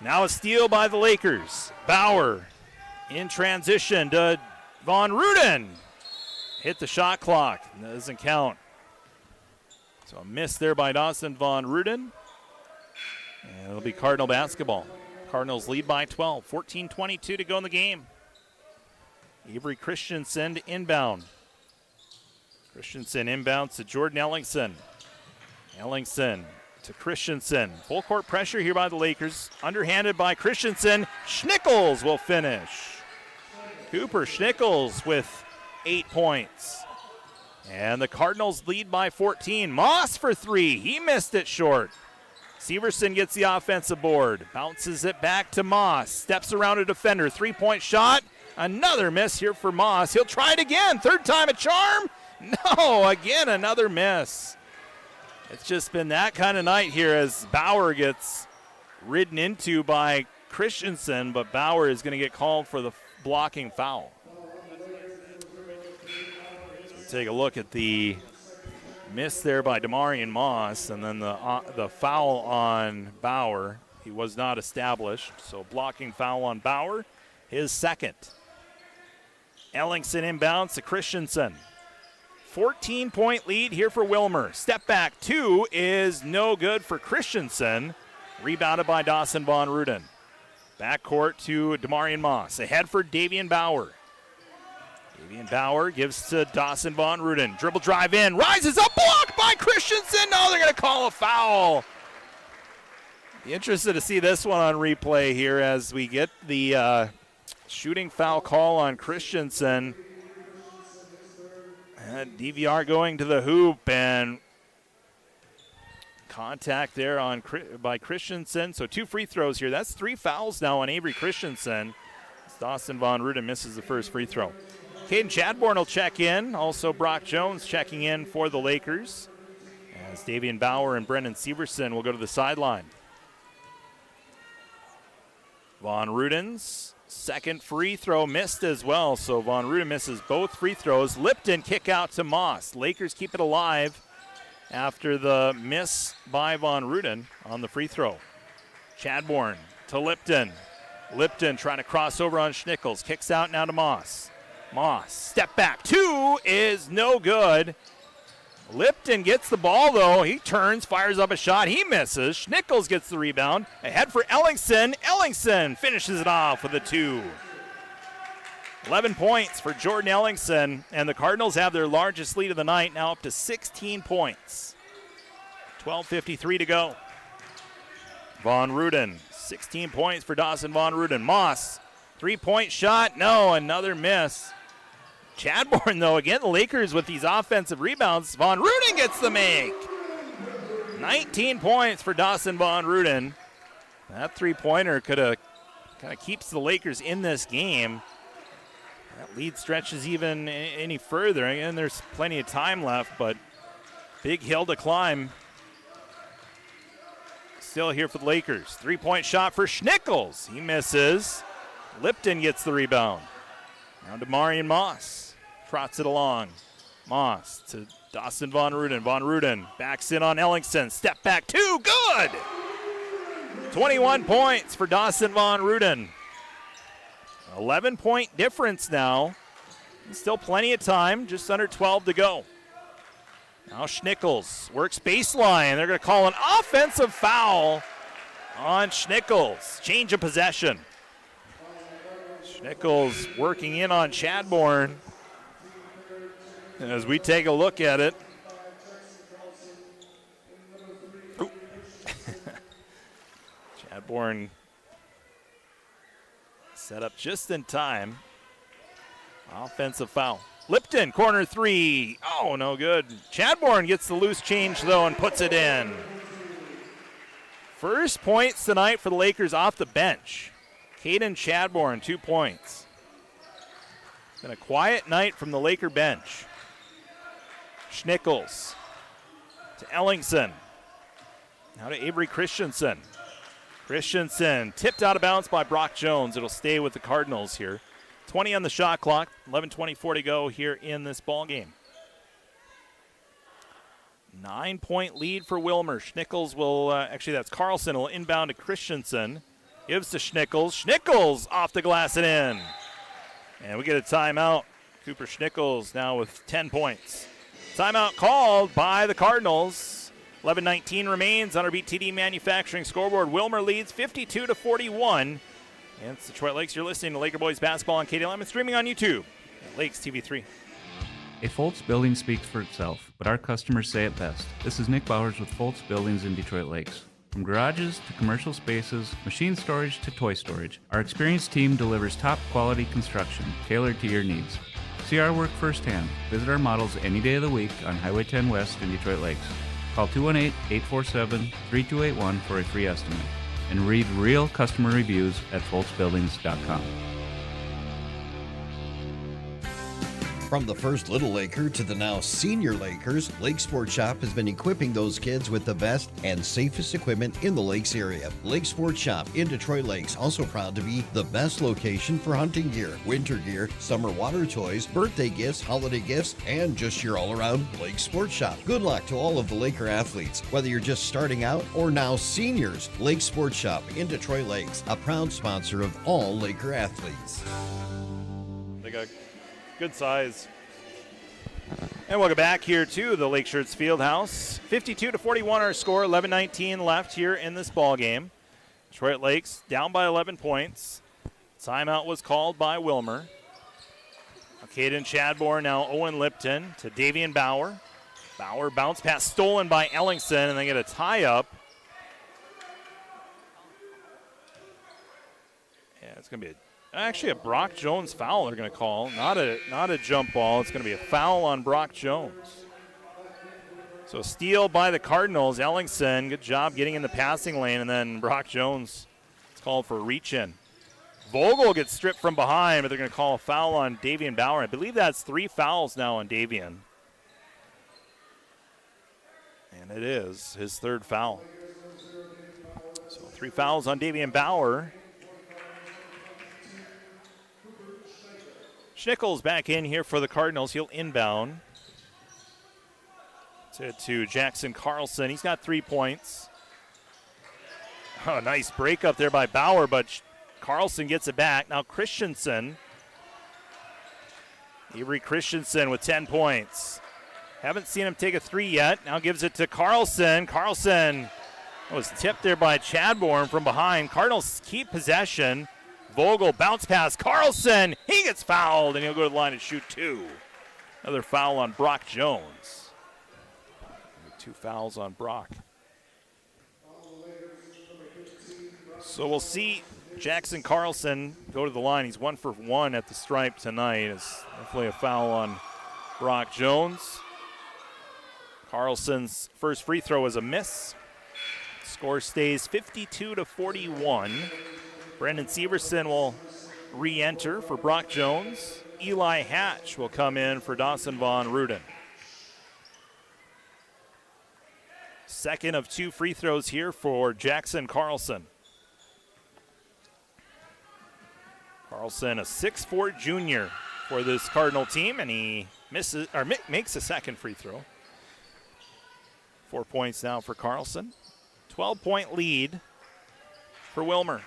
Now a steal by the Lakers. Bauer in transition to Von Ruden. Hit the shot clock. That doesn't count. So a miss there by Dawson Von Ruden. And it'll be Cardinal basketball. Cardinals lead by 12. 14:22 to go in the game. Avery Christensen to inbound. Christensen inbounds to Jordan Ellingson. Ellingson to Christensen. Full court pressure here by the Lakers. Underhanded by Christensen. Schnickels will finish. Cooper Schnickels with 8 points. And the Cardinals lead by 14. Moss for 3. He missed it short. Severson gets the offensive board. Bounces it back to Moss. Steps around a defender. 3-point shot. Another miss here for Moss. He'll try it again. Third time a charm. No, again another miss. It's just been that kind of night here as Bauer gets ridden into by Christensen, but Bauer is going to get called for the blocking foul. So we take a look at the miss there by Demarion Moss, and then the foul on Bauer. He was not established, so blocking foul on Bauer, his second. Ellingson inbounds to Christensen. 14-point lead here for Willmar. Step back 2 is no good for Christensen. Rebounded by Dawson Von Ruden. Backcourt to Demarion Moss. Ahead for Davian Bauer. Davian Bauer gives to Dawson Von Ruden. Dribble drive in. Rises up. Blocked by Christensen. No, they're going to call a foul. Be interested to see this one on replay here as we get the shooting foul call on Christensen. And DVR going to the hoop and contact there by Christensen. So 2 free throws here. That's 3 fouls now on Avery Christensen. Dawson Von Ruden misses the first free throw. Caden Chadbourne will check in. Also Brock Jones checking in for the Lakers. As Davian Bauer and Brendan Severson will go to the sideline. Von Ruden's second free throw missed as well, so Von Ruden misses both free throws. Lipton kick out to Moss. Lakers keep it alive after the miss by Von Ruden on the free throw. Chadbourne to Lipton. Lipton trying to cross over on Schnickels. Kicks out now to Moss. Moss, step back 2 is no good. Lipton gets the ball, though. He turns, fires up a shot. He misses. Schnickels gets the rebound. Ahead for Ellingson. Ellingson finishes it off with a 2. 11 points for Jordan Ellingson, and the Cardinals have their largest lead of the night, now up to 16 points. 12:53 to go. Von Ruden, 16 points for Dawson Von Ruden. Moss, 3-point shot. No, another miss. Chadbourne, though, again, the Lakers with these offensive rebounds. Von Ruden gets the make. 19 points for Dawson Von Ruden. That 3-pointer kind of keeps the Lakers in this game. That lead stretches even any further. Again, there's plenty of time left, but big hill to climb. Still here for the Lakers. 3-point shot for Schnickels. He misses. Lipton gets the rebound. Now to Demarion Moss. Trots it along. Moss to Dawson Von Ruden. Von Ruden backs in on Ellingson. Step back 2. Good! 21 points for Dawson Von Ruden. 11-point difference now. Still plenty of time. Just under 12 to go. Now Schnickels works baseline. They're going to call an offensive foul on Schnickels. Change of possession. Schnickels working in on Chadbourne. And as we take a look at it, Chadbourne set up just in time. Offensive foul. Lipton, corner 3. Oh, no good. Chadbourne gets the loose change, though, and puts it in. First points tonight for the Lakers off the bench. Caden Chadbourne, 2 points. It's been a quiet night from the Laker bench. Schnickels to Ellingson. Now to Avery Christensen. Christensen tipped out of bounds by Brock Jones. It'll stay with the Cardinals here. 20 on the shot clock. 11:24 to go here in this ball game. 9-point lead for Willmar. Schnickels will, actually that's Carlson, will inbound to Christensen. Gives to Schnickels. Schnickels off the glass and in. And we get a timeout. Cooper Schnickels now with 10 points. Timeout called by the Cardinals. 11:19 remains on our BTD Manufacturing scoreboard. Willmar leads 52-41. And it's Detroit Lakes. You're listening to Laker Boys Basketball on KDLM and streaming on YouTube at Lakes TV3. A Foltz building speaks for itself, but our customers say it best. This is Nick Bowers with Foltz Buildings in Detroit Lakes. From garages to commercial spaces, machine storage to toy storage, our experienced team delivers top quality construction tailored to your needs. See our work firsthand. Visit our models any day of the week on Highway 10 West in Detroit Lakes. Call 218-847-3281 for a free estimate. And read real customer reviews at foltzbuildings.com. From the first Little Laker to the now Senior Lakers, Lake Sports Shop has been equipping those kids with the best and safest equipment in the Lakes area. Lake Sports Shop in Detroit Lakes, also proud to be the best location for hunting gear, winter gear, summer water toys, birthday gifts, holiday gifts, and just your all-around Lake Sports Shop. Good luck to all of the Laker athletes, whether you're just starting out or now seniors. Lake Sports Shop in Detroit Lakes, a proud sponsor of all Laker athletes. They got good size. And welcome back here to the Lake Shirts Fieldhouse. 52-41 our score, 11:19 left here in this ball game. Detroit Lakes down by 11 points. Timeout was called by Willmar. Caden Chadbourne, now Owen Lipton to Davian Bauer. Bauer bounce pass stolen by Ellingson, and they get a tie-up. Yeah, it's going to be actually a Brock Jones foul they're going to call. Not a jump ball. It's going to be a foul on Brock Jones. So steal by the Cardinals. Ellingson, good job getting in the passing lane, and then Brock Jones is called for a reach-in. Vogel gets stripped from behind, but they're going to call a foul on Davian Bauer. I believe that's 3 fouls now on Davian. And it is his 3rd foul. So 3 fouls on Davian Bauer. Schnickels back in here for the Cardinals. He'll inbound to Jackson Carlson. He's got 3 points. Oh, nice break up there by Bauer, but Carlson gets it back. Now Christensen. Avery Christensen with 10 points. Haven't seen him take a 3 yet. Now gives it to Carlson. Carlson was tipped there by Chadbourne from behind. Cardinals keep possession. Vogel bounce pass. Carlson, he gets fouled, and he'll go to the line and shoot 2. Another foul on Brock Jones. 2 fouls on Brock. So we'll see Jackson Carlson go to the line. He's 1 for 1 at the stripe tonight. It's definitely a foul on Brock Jones. Carlson's first free throw is a miss. Score stays 52-41. Brendan Severson will re-enter for Brock Jones. Eli Hatch will come in for Dawson Von Ruden. Second of 2 free throws here for Jackson Carlson. Carlson, a 6'4" junior for this Cardinal team, and he misses or makes a second free throw. 4 points now for Carlson. 12-point lead for Willmar.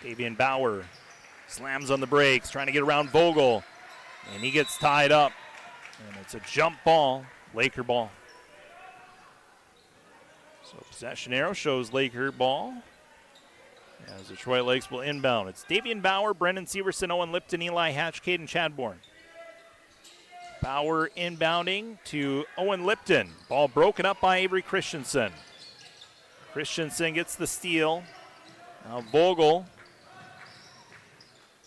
Davian Bauer slams on the brakes, trying to get around Vogel, and he gets tied up. And it's a jump ball, Laker ball. So possession arrow shows Laker ball. As Detroit Lakes will inbound. It's Davian Bauer, Brendan Severson, Owen Lipton, Eli Hatch, Caden Chadbourne. Bauer inbounding to Owen Lipton. Ball broken up by Avery Christensen. Christensen gets the steal. Now Vogel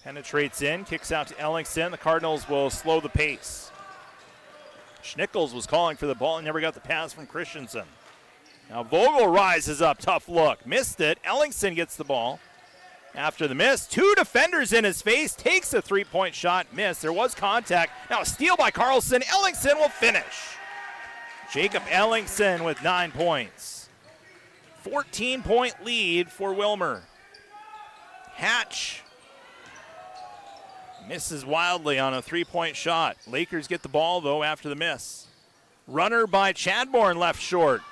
penetrates in, kicks out to Ellingson. The Cardinals will slow the pace. Schnickels was calling for the ball and never got the pass from Christensen. Now Vogel rises up, tough look, missed it. Ellingson gets the ball. After the miss, 2 defenders in his face, takes a 3-point shot, miss. There was contact. Now a steal by Carlson. Ellingson will finish. Jacob Ellingson with 9 points. 14-point lead for Willmar. Hatch misses wildly on a 3-point shot. Lakers get the ball, though, after the miss. Runner by Chadbourne left short.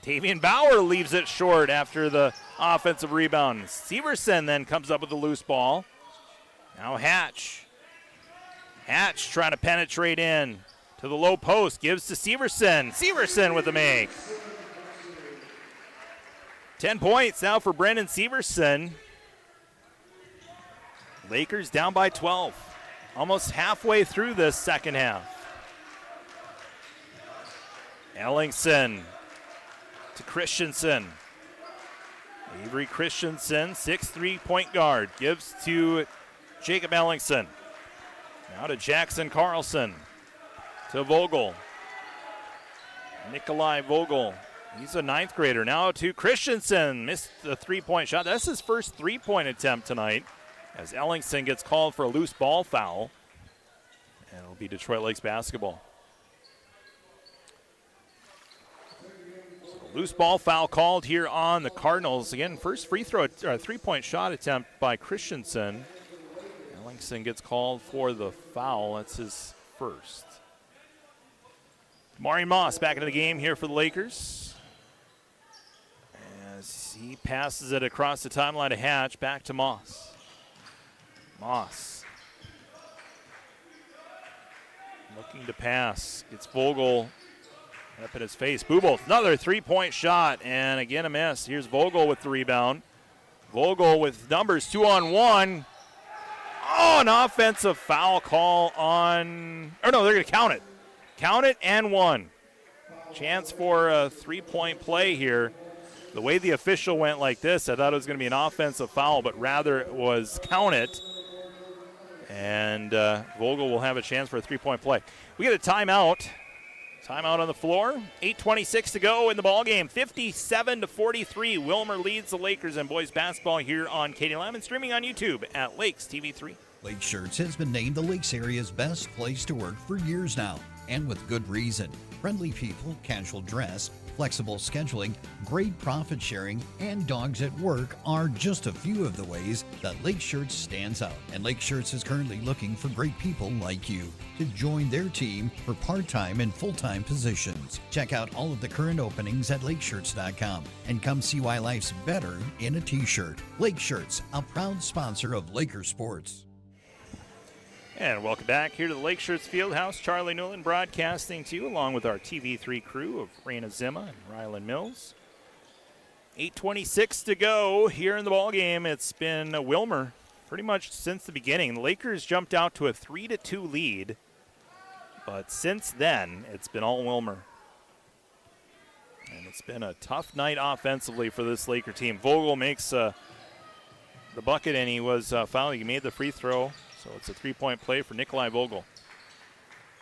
Tavian Bauer leaves it short after the offensive rebound. Severson then comes up with the loose ball. Now Hatch. Hatch trying to penetrate in to the low post. Gives to Severson. Severson with the make. 10 points now for Brendan Severson. Lakers down by 12. Almost halfway through this second half. Ellingson to Christensen. Avery Christensen, 6'3" point guard, gives to Jacob Ellingson. Now to Jackson Carlson. To Vogel. Nikolai Vogel. He's a ninth grader. Now to Christensen. Missed the three-point shot. That's his first three-point attempt tonight as Ellingson gets called for a loose ball foul. And it'll be Detroit Lakes basketball. Loose ball foul called here on the Cardinals. Again, first free throw, three-point shot attempt by Christensen. Ellingson gets called for the foul. That's his first. Marion Moss back into the game here for the Lakers. As he passes it across the timeline to Hatch, back to Moss. Moss. Looking to pass. It's Vogel up in his face. Bubel, another three-point shot, and again a miss. Here's Vogel with the rebound. Vogel with numbers 2-on-1. Oh, an offensive foul call on, or no, they're going to count it. Count it and one. Chance for a three-point play here. The way the official went like this, I thought it was going to be an offensive foul, but rather it was count it. And Vogel will have a chance for a three-point play. We get a timeout. Timeout on the floor. 8:26 to go in the ballgame. 57-43. Willmar leads the Lakers in boys basketball here on KDLM and streaming on YouTube at Lakes TV3. Lake Shirts has been named the Lakes area's best place to work for years now, and with good reason. Friendly people, casual dress, flexible scheduling, great profit sharing, and dogs at work are just a few of the ways that Lake Shirts stands out. And Lake Shirts is currently looking for great people like you to join their team for part-time and full-time positions. Check out all of the current openings at lakeshirts.com and come see why life's better in a t-shirt. Lake Shirts, a proud sponsor of Laker sports. And welcome back here to the Lake Shirts Fieldhouse. Charlie Newland broadcasting to you along with our TV3 crew of Raina Zima and Rylan Mills. 8:26 to go here in the ballgame. It's been Willmar pretty much since the beginning. The Lakers jumped out to a 3-2 lead, but since then it's been all Willmar. And it's been a tough night offensively for this Laker team. Vogel makes the bucket, and he was fouled. He made the free throw. So it's a three-point play for Nikolai Vogel.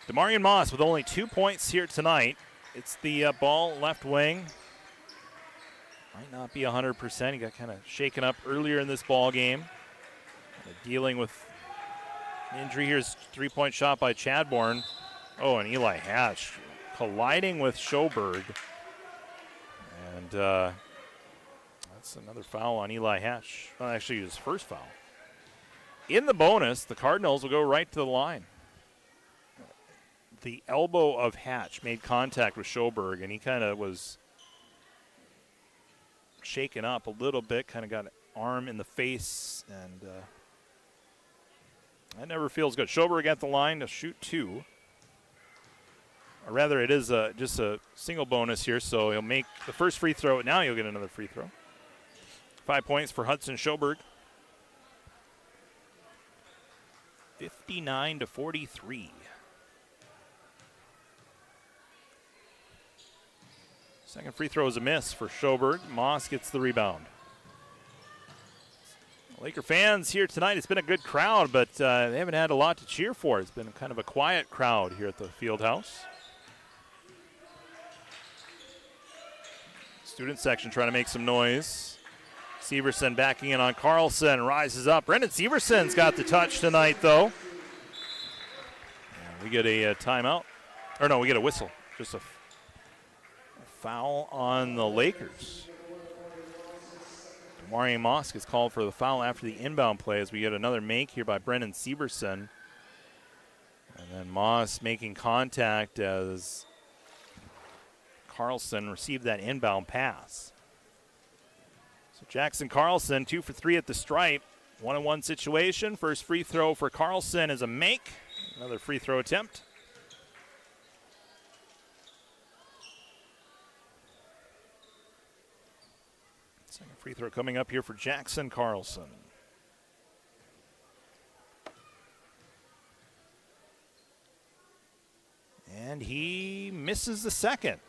Demarion Moss with only 2 points here tonight. It's the ball left wing. Might not be 100%. He got kind of shaken up earlier in this ball game. Dealing with injury. Here's three-point shot by Chadbourne. Oh, and Eli Hatch colliding with Schoberg. And that's another foul on Eli Hatch. Well, actually, his first foul. In the bonus, the Cardinals will go right to the line. The elbow of Hatch made contact with Schoberg, and he kind of was shaken up a little bit, kind of got an arm in the face, and that never feels good. Schoberg at the line to shoot two. Or rather, it is just a single bonus here, so he'll make the first free throw. Now he'll get another free throw. 5 points for Hudson Schoberg. 59-43. Second free throw is a miss for Schoberg. Moss gets the rebound. Laker fans here tonight, it's been a good crowd, but they haven't had a lot to cheer for. It's been kind of a quiet crowd here at the Fieldhouse. Student section trying to make some noise. Severson backing in on Carlson, rises up. Brendan Severson's got the touch tonight, though. And we get a timeout. Or no, we get a whistle. Just a foul on the Lakers. Demarion Moss gets called for the foul after the inbound play as we get another make here by Brendan Severson. And And Moss making contact as Carlson received that inbound pass. So Jackson Carlson, 2 for 3 at the stripe. 1-on-1 situation. First free throw for Carlson is a make. Another free throw attempt. Second free throw coming up here for Jackson Carlson. And he misses the second.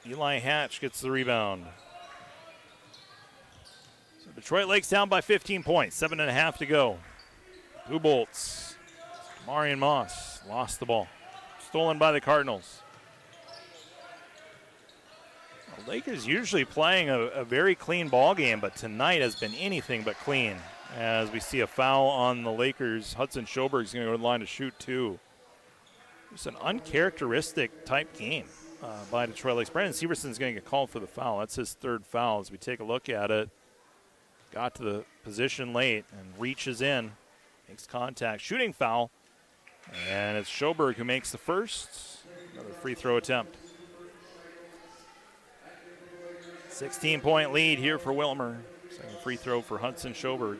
Eli Hatch gets the rebound. So Detroit Lakes down by 15 points, 7.5 to go. Blue Bolts. Marion Moss lost the ball. Stolen by the Cardinals. The Lakers usually playing a very clean ball game, but tonight has been anything but clean. As we see a foul on the Lakers, Hudson Schoberg's going to go to the line to shoot 2. It's an uncharacteristic type game by Detroit Lakes. Brandon Severson's going to get called for the foul. That's his third foul. As we take a look at it, got to the position late and reaches in, makes contact, shooting foul, and it's Schoberg who makes the first. Another free throw attempt. 16-point lead here for Willmar. Second free throw for Hudson Schoberg.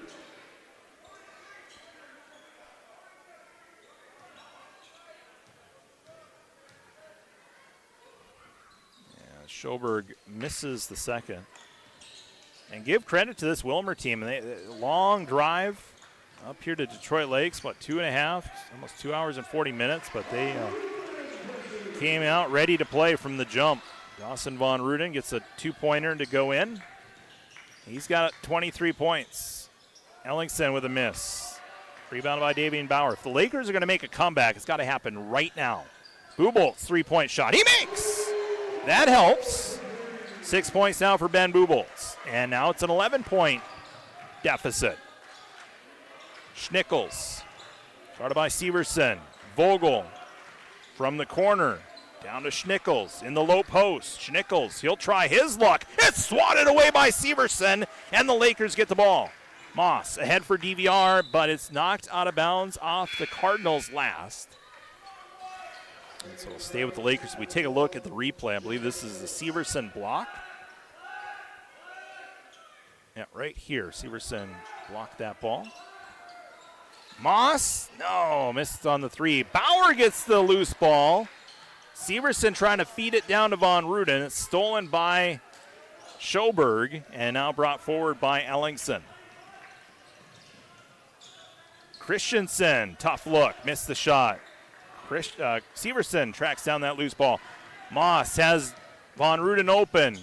Schoberg misses the second. And give credit to this Willmar team. Long drive up here to Detroit Lakes, 2.5, almost 2 hours and 40 minutes, but they came out ready to play from the jump. Dawson Von Ruden gets a 2-pointer to go in. He's got 23 points. Ellingson with a miss. Rebounded by Davian Bauer. If the Lakers are going to make a comeback, it's got to happen right now. Bubolt's 3-point shot. He makes! That helps. 6 points now for Ben Buboltz. And now it's an 11-point deficit. Schnickels. Started by Severson. Vogel from the corner. Down to Schnickels in the low post. Schnickels, he'll try his luck. It's swatted away by Severson, and the Lakers get the ball. Moss ahead for DVR, but it's knocked out of bounds off the Cardinals last. And so we'll stay with the Lakers. We take a look at the replay. I believe this is the Severson block. Yeah, right here. Severson blocked that ball. Moss, no, missed on the 3. Bauer gets the loose ball. Severson trying to feed it down to Von Ruden. It's stolen by Schoberg and now brought forward by Ellingson. Christensen, tough look, missed the shot. Severson tracks down that loose ball. Moss has Von Ruden open.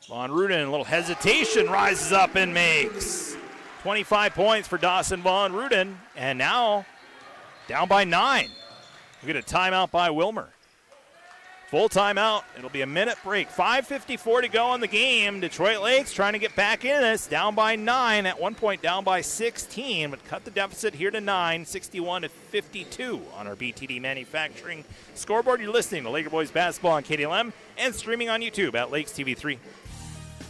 Von Ruden, a little hesitation, rises up and makes 25 points for Dawson Von Ruden. And now down by 9. We get a timeout by Willmar. Full timeout. It'll be a minute break. 5:54 to go in the game. Detroit Lakes trying to get back in this. Down by 9. At one point down by 16, but cut the deficit here to 9. 61-52 on our BTD Manufacturing scoreboard. You're listening to Laker Boys Basketball on KDLM and streaming on YouTube at Lakes TV 3.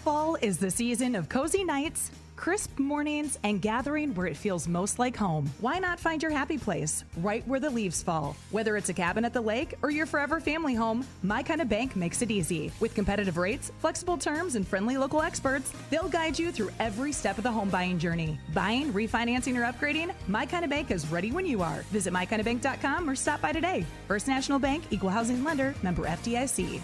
Fall is the season of cozy nights, crisp mornings, and gathering where it feels most like home. Why not find your happy place right where the leaves fall? Whether it's a cabin at the lake or your forever family home, My Kind of Bank makes it easy. With competitive rates, flexible terms, and friendly local experts, they'll guide you through every step of the home buying journey. Buying, refinancing, or upgrading? My Kind of Bank is ready when you are. Visit mykindofbank.com or stop by today. First National Bank, Equal Housing Lender, member FDIC.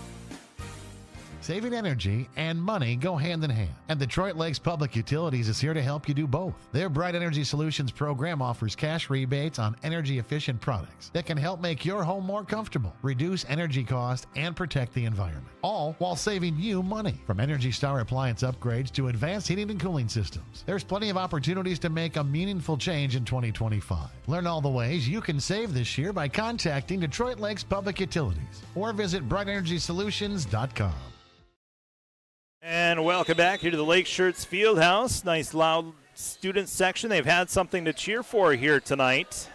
Saving energy and money go hand in hand, and Detroit Lakes Public Utilities is here to help you do both. Their Bright Energy Solutions program offers cash rebates on energy-efficient products that can help make your home more comfortable, reduce energy costs, and protect the environment, all while saving you money. From Energy Star appliance upgrades to advanced heating and cooling systems, there's plenty of opportunities to make a meaningful change in 2025. Learn all the ways you can save this year by contacting Detroit Lakes Public Utilities or visit brightenergysolutions.com. And welcome back here to the Lake Shirts Fieldhouse. Nice loud student section. They've had something to cheer for here tonight.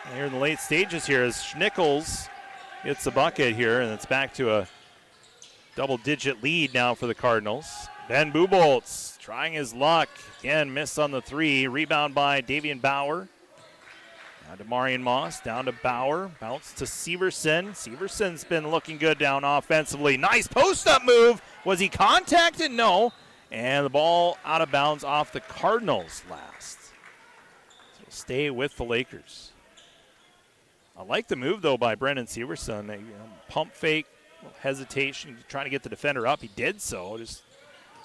And here in the late stages here as Schnickels gets the bucket here, and it's back to a double-digit lead now for the Cardinals. Ben Buboltz trying his luck. Again, miss on the 3. Rebound by Davian Bauer. Now Demarion Moss down to Bauer. Bounce to Severson. Severson's been looking good down offensively. Nice post-up move. Was he contacted? No. And the ball out of bounds off the Cardinals last. So stay with the Lakers. I like the move, though, by Brendan Severson. Pump fake, hesitation, trying to get the defender up. He did so. Just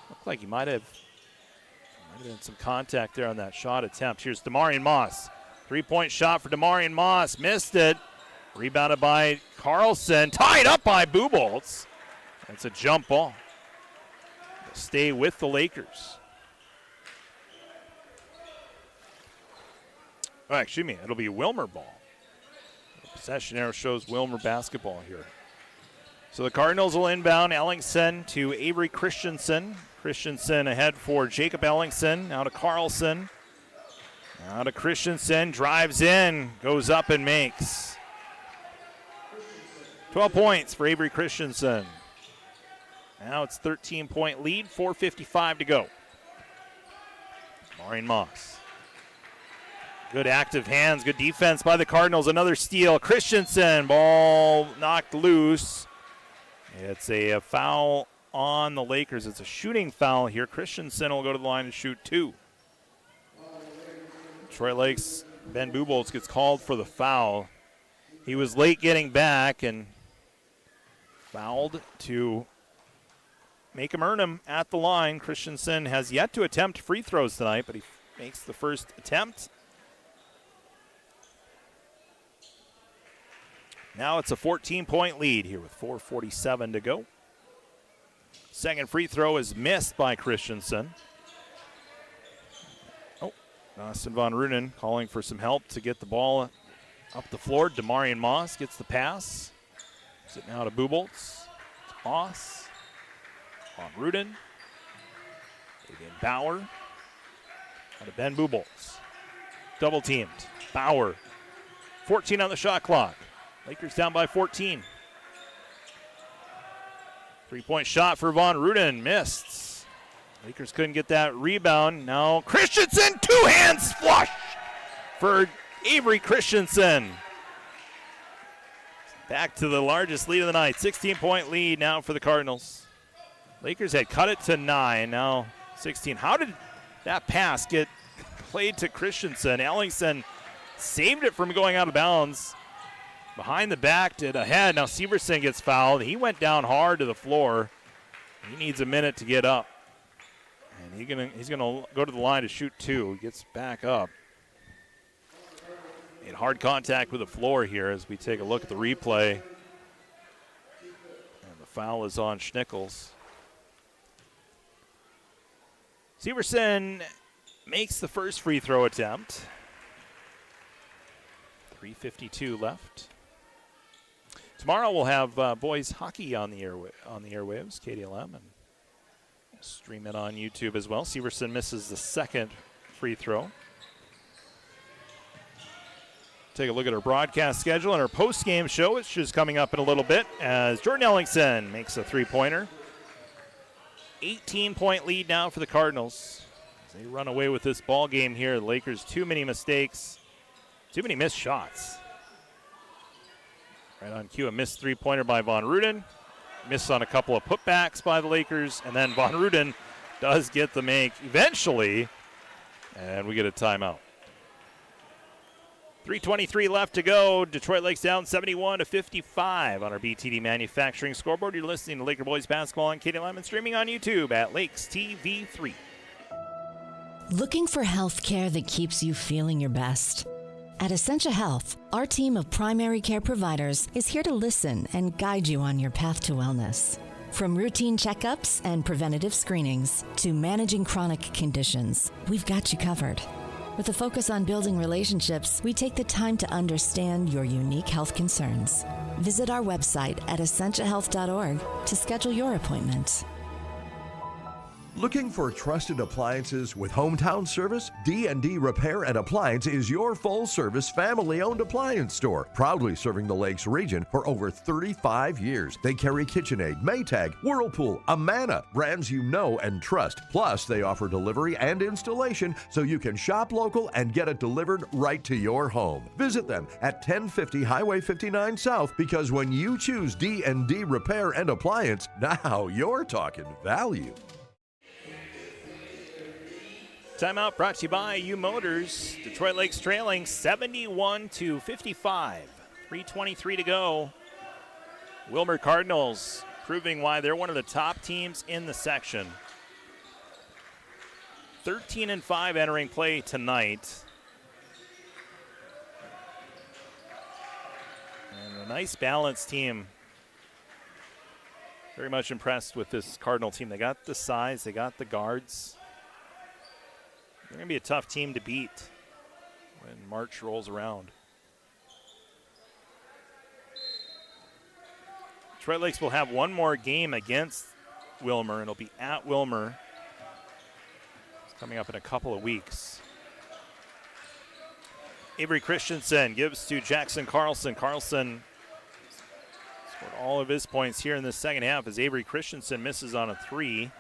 looked like he might have been some contact there on that shot attempt. Here's Demarion Moss. Three-point shot for Demarion Moss. Missed it. Rebounded by Carlson. Tied up by Buboltz. It's a jump ball. Stay with the Lakers. Oh, excuse me, it'll be Willmar ball. The possession arrow shows Willmar basketball here. So the Cardinals will inbound Ellingson to Avery Christensen. Christensen ahead for Jacob Ellingson. Now to Carlson. Now to Christensen. Drives in. Goes up and makes. 12 points for Avery Christensen. Now it's 13-point lead, 4:55 to go. Demarion Moss. Good active hands, good defense by the Cardinals. Another steal. Christensen, ball knocked loose. It's a foul on the Lakers. It's a shooting foul here. Christensen will go to the line and shoot 2. Detroit Lakes, Ben Buboltz gets called for the foul. He was late getting back and fouled to make him earn him at the line. Christensen has yet to attempt free throws tonight, but he makes the first attempt. Now it's a 14-point lead here with 4:47 to go. Second free throw is missed by Christensen. Austin Von Runen calling for some help to get the ball up the floor. Demarion Moss gets the pass. Gives it now to Buboltz. To Moss. Von Runen. Again, Bauer. Now to Ben Buboltz. Double teamed. Bauer. 14 on the shot clock. Lakers down by 14. Three-point shot for Von Runen. Missed. Lakers couldn't get that rebound. Now Christensen, two hands flush for Avery Christensen. Back to the largest lead of the night. 16-point lead now for the Cardinals. Lakers had cut it to 9, now 16. How did that pass get played to Christensen? Ellingson saved it from going out of bounds. Behind the back, did ahead. Now Severson gets fouled. He went down hard to the floor. He needs a minute to get up. And he's gonna go to the line to shoot 2. He gets back up. In hard contact with the floor here as we take a look at the replay. And the foul is on Schnickels. Severson makes the first free throw attempt. 3:52 left. Tomorrow we'll have boys hockey on the airwaves, KDLM, and stream it on YouTube as well. Severson misses the second free throw. Take a look at our broadcast schedule and our post-game show, which is coming up in a little bit, as Jordan Ellingson makes a three-pointer. 18-point lead now for the Cardinals. They run away with this ball game here. The Lakers, too many mistakes, too many missed shots. Right on cue, a missed three-pointer by Von Runen. Missed on a couple of putbacks by the Lakers, and then Von Runen does get the make eventually, and we get a timeout. 3:23 left to go. Detroit Lakes down 71-55 on our BTD Manufacturing scoreboard. You're listening to Laker Boys Basketball on KDLM and streaming on YouTube at Lakes TV3. Looking for health care that keeps you feeling your best? At Essentia Health, our team of primary care providers is here to listen and guide you on your path to wellness. From routine checkups and preventative screenings to managing chronic conditions, we've got you covered. With a focus on building relationships, we take the time to understand your unique health concerns. Visit our website at essentiahealth.org to schedule your appointment. Looking for trusted appliances with hometown service? D&D Repair and Appliance is your full-service family-owned appliance store, proudly serving the Lakes region for over 35 years. They carry KitchenAid, Maytag, Whirlpool, Amana, brands you know and trust. Plus, they offer delivery and installation so you can shop local and get it delivered right to your home. Visit them at 1050 Highway 59 South, because when you choose D&D Repair and Appliance, now you're talking value. Timeout brought to you by U Motors. Detroit Lakes trailing 71-55. 3:23 to go. Willmar Cardinals proving why they're one of the top teams in the section. 13-5 entering play tonight. And a nice balanced team. Very much impressed with this Cardinal team. They got the size, they got the guards. They're going to be a tough team to beat when March rolls around. Detroit Lakes will have one more game against Willmar, and it'll be at Willmar. It's coming up in a couple of weeks. Avery Christensen gives to Jackson Carlson. Carlson scored all of his points here in the second half as Avery Christensen misses on a three.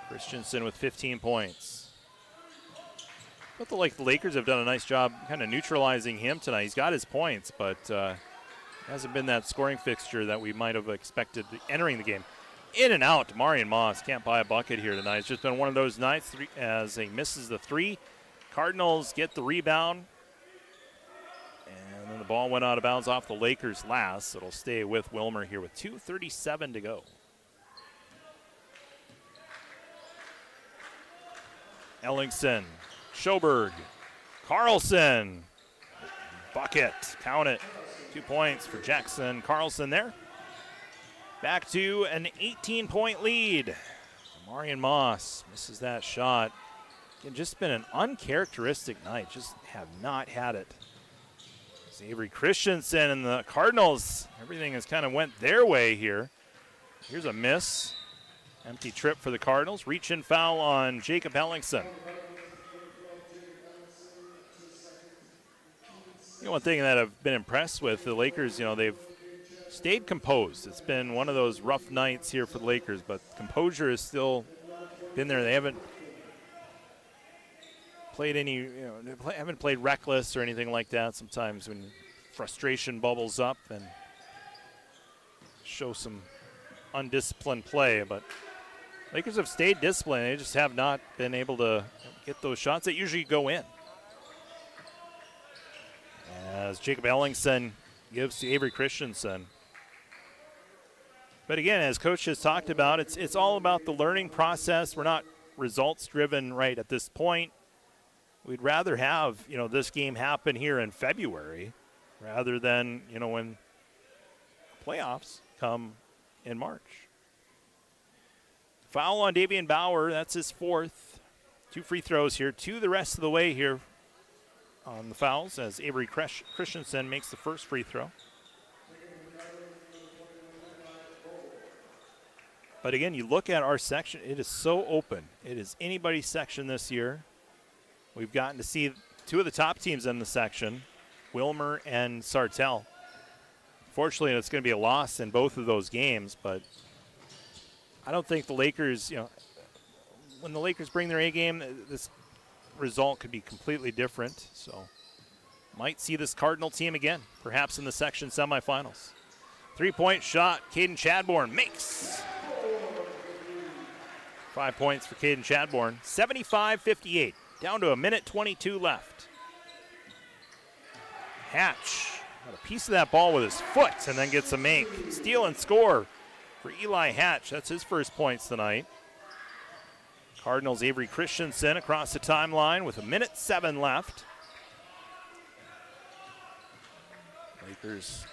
Christensen with 15 points. But the Lakers have done a nice job kind of neutralizing him tonight. He's got his points, but hasn't been that scoring fixture that we might have expected entering the game. In and out, Marion Moss can't buy a bucket here tonight. It's just been one of those nights as he misses the three. Cardinals get the rebound. And then the ball went out of bounds off the Lakers last. It'll stay with Willmar here with 2:37 to go. Ellingson. Schoberg, Carlson, bucket, count it. 2 points for Jackson Carlson there. Back to an 18-point lead. Marion Moss misses that shot. Again, just been an uncharacteristic night. Just have not had it. It's Avery Christensen and the Cardinals, everything has kind of went their way here. Here's a miss. Empty trip for the Cardinals. Reach in foul on Jacob Ellingson. One thing that I've been impressed with the Lakers, they've stayed composed. It's been one of those rough nights here for the Lakers, but composure has still been there. They haven't played haven't played reckless or anything like that. Sometimes when frustration bubbles up and show some undisciplined play, but Lakers have stayed disciplined. They just have not been able to get those shots that usually go in. As Jacob Ellingson gives to Avery Christensen. But again, as Coach has talked about, it's all about the learning process. We're not results-driven right at this point. We'd rather have, this game happen here in February rather than, when playoffs come in March. Foul on Davian Bauer. That's his fourth. 2 free throws here. 2 the rest of the way here on the fouls as Avery Christensen makes the first free throw. But again, you look at our section, it is so open. It is anybody's section this year. We've gotten to see 2 of the top teams in the section, Willmar and Sartell. Fortunately, it's going to be a loss in both of those games, but I don't think the Lakers, when the Lakers bring their A game, this result could be completely different. So might see this Cardinal team again, perhaps in the section semifinals. 3-point shot, Caden Chadbourne makes. 5 points for Caden Chadbourne. 75-58, down to a minute 22 left. Hatch got a piece of that ball with his foot and then gets a make. Steal and score for Eli Hatch. That's his first points tonight. Cardinals' Avery Christensen across the timeline with a minute 7 left. Lakers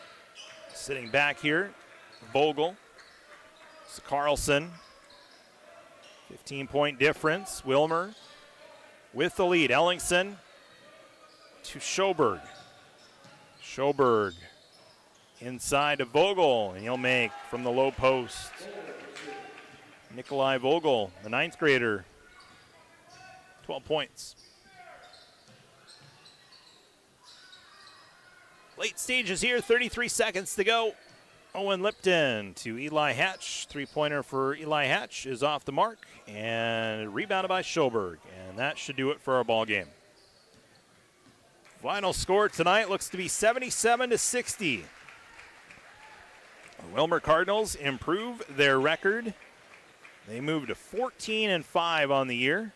sitting back here. Vogel. It's Carlson. 15-point difference. Willmar with the lead. Ellingson to Schoberg. Schoberg inside to Vogel, and he'll make from the low post. Nikolai Vogel, the 9th grader, 12 points. Late stages here, 33 seconds to go. Owen Lipton to Eli Hatch. Three-pointer for Eli Hatch is off the mark and rebounded by Schoberg. And that should do it for our ball game. Final score tonight looks to be 77-60. The Willmar Cardinals improve their record. They move to 14-5 on the year.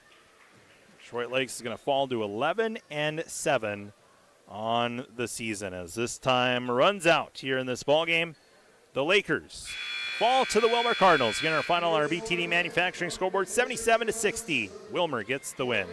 Detroit Lakes is going to fall to 11-7 on the season as this time runs out here in this ball game. The Lakers fall to the Willmar Cardinals. Again, our final on our BTD Manufacturing scoreboard, 77-60. Willmar gets the win.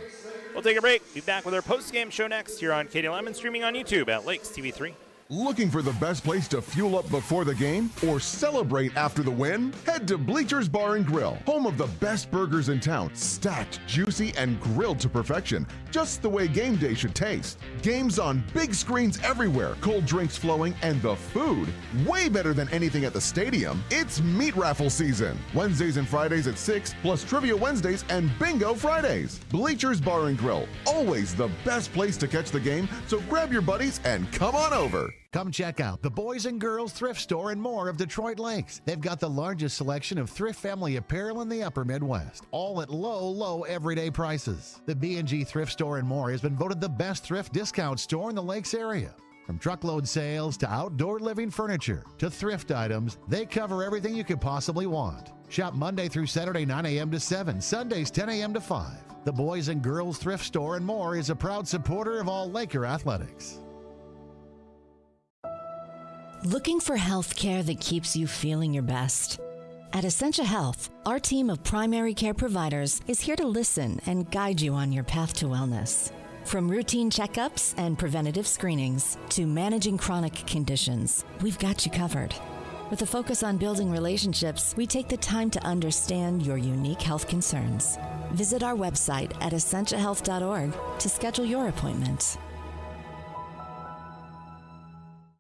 We'll take a break. Be back with our post-game show next here on KDLM and streaming on YouTube at Lakes TV3. Looking for the best place to fuel up before the game or celebrate after the win? Head to Bleachers Bar and Grill, home of the best burgers in town, stacked, juicy, and grilled to perfection, just the way game day should taste. Games on big screens everywhere, cold drinks flowing, and the food way better than anything at the stadium. It's meat raffle season. Wednesdays and Fridays at 6, plus Trivia Wednesdays and Bingo Fridays. Bleachers Bar and Grill, always the best place to catch the game, so grab your buddies and come on over. Come check out the Boys and Girls Thrift Store and More of Detroit Lakes. They've got the largest selection of thrift family apparel in the upper Midwest, all at low, low everyday prices. The B&G Thrift Store and More has been voted the best thrift discount store in the Lakes area. From truckload sales to outdoor living furniture to thrift items, they cover everything you could possibly want. Shop Monday through Saturday 9 a.m. to 7, Sundays 10 a.m. to 5. The Boys and Girls Thrift Store and More is a proud supporter of all Laker athletics. Looking for health care that keeps you feeling your best? At Essentia Health, our team of primary care providers is here to listen and guide you on your path to wellness. From routine checkups and preventative screenings to managing chronic conditions, we've got you covered. With a focus on building relationships, we take the time to understand your unique health concerns. Visit our website at essentiahealth.org to schedule your appointment.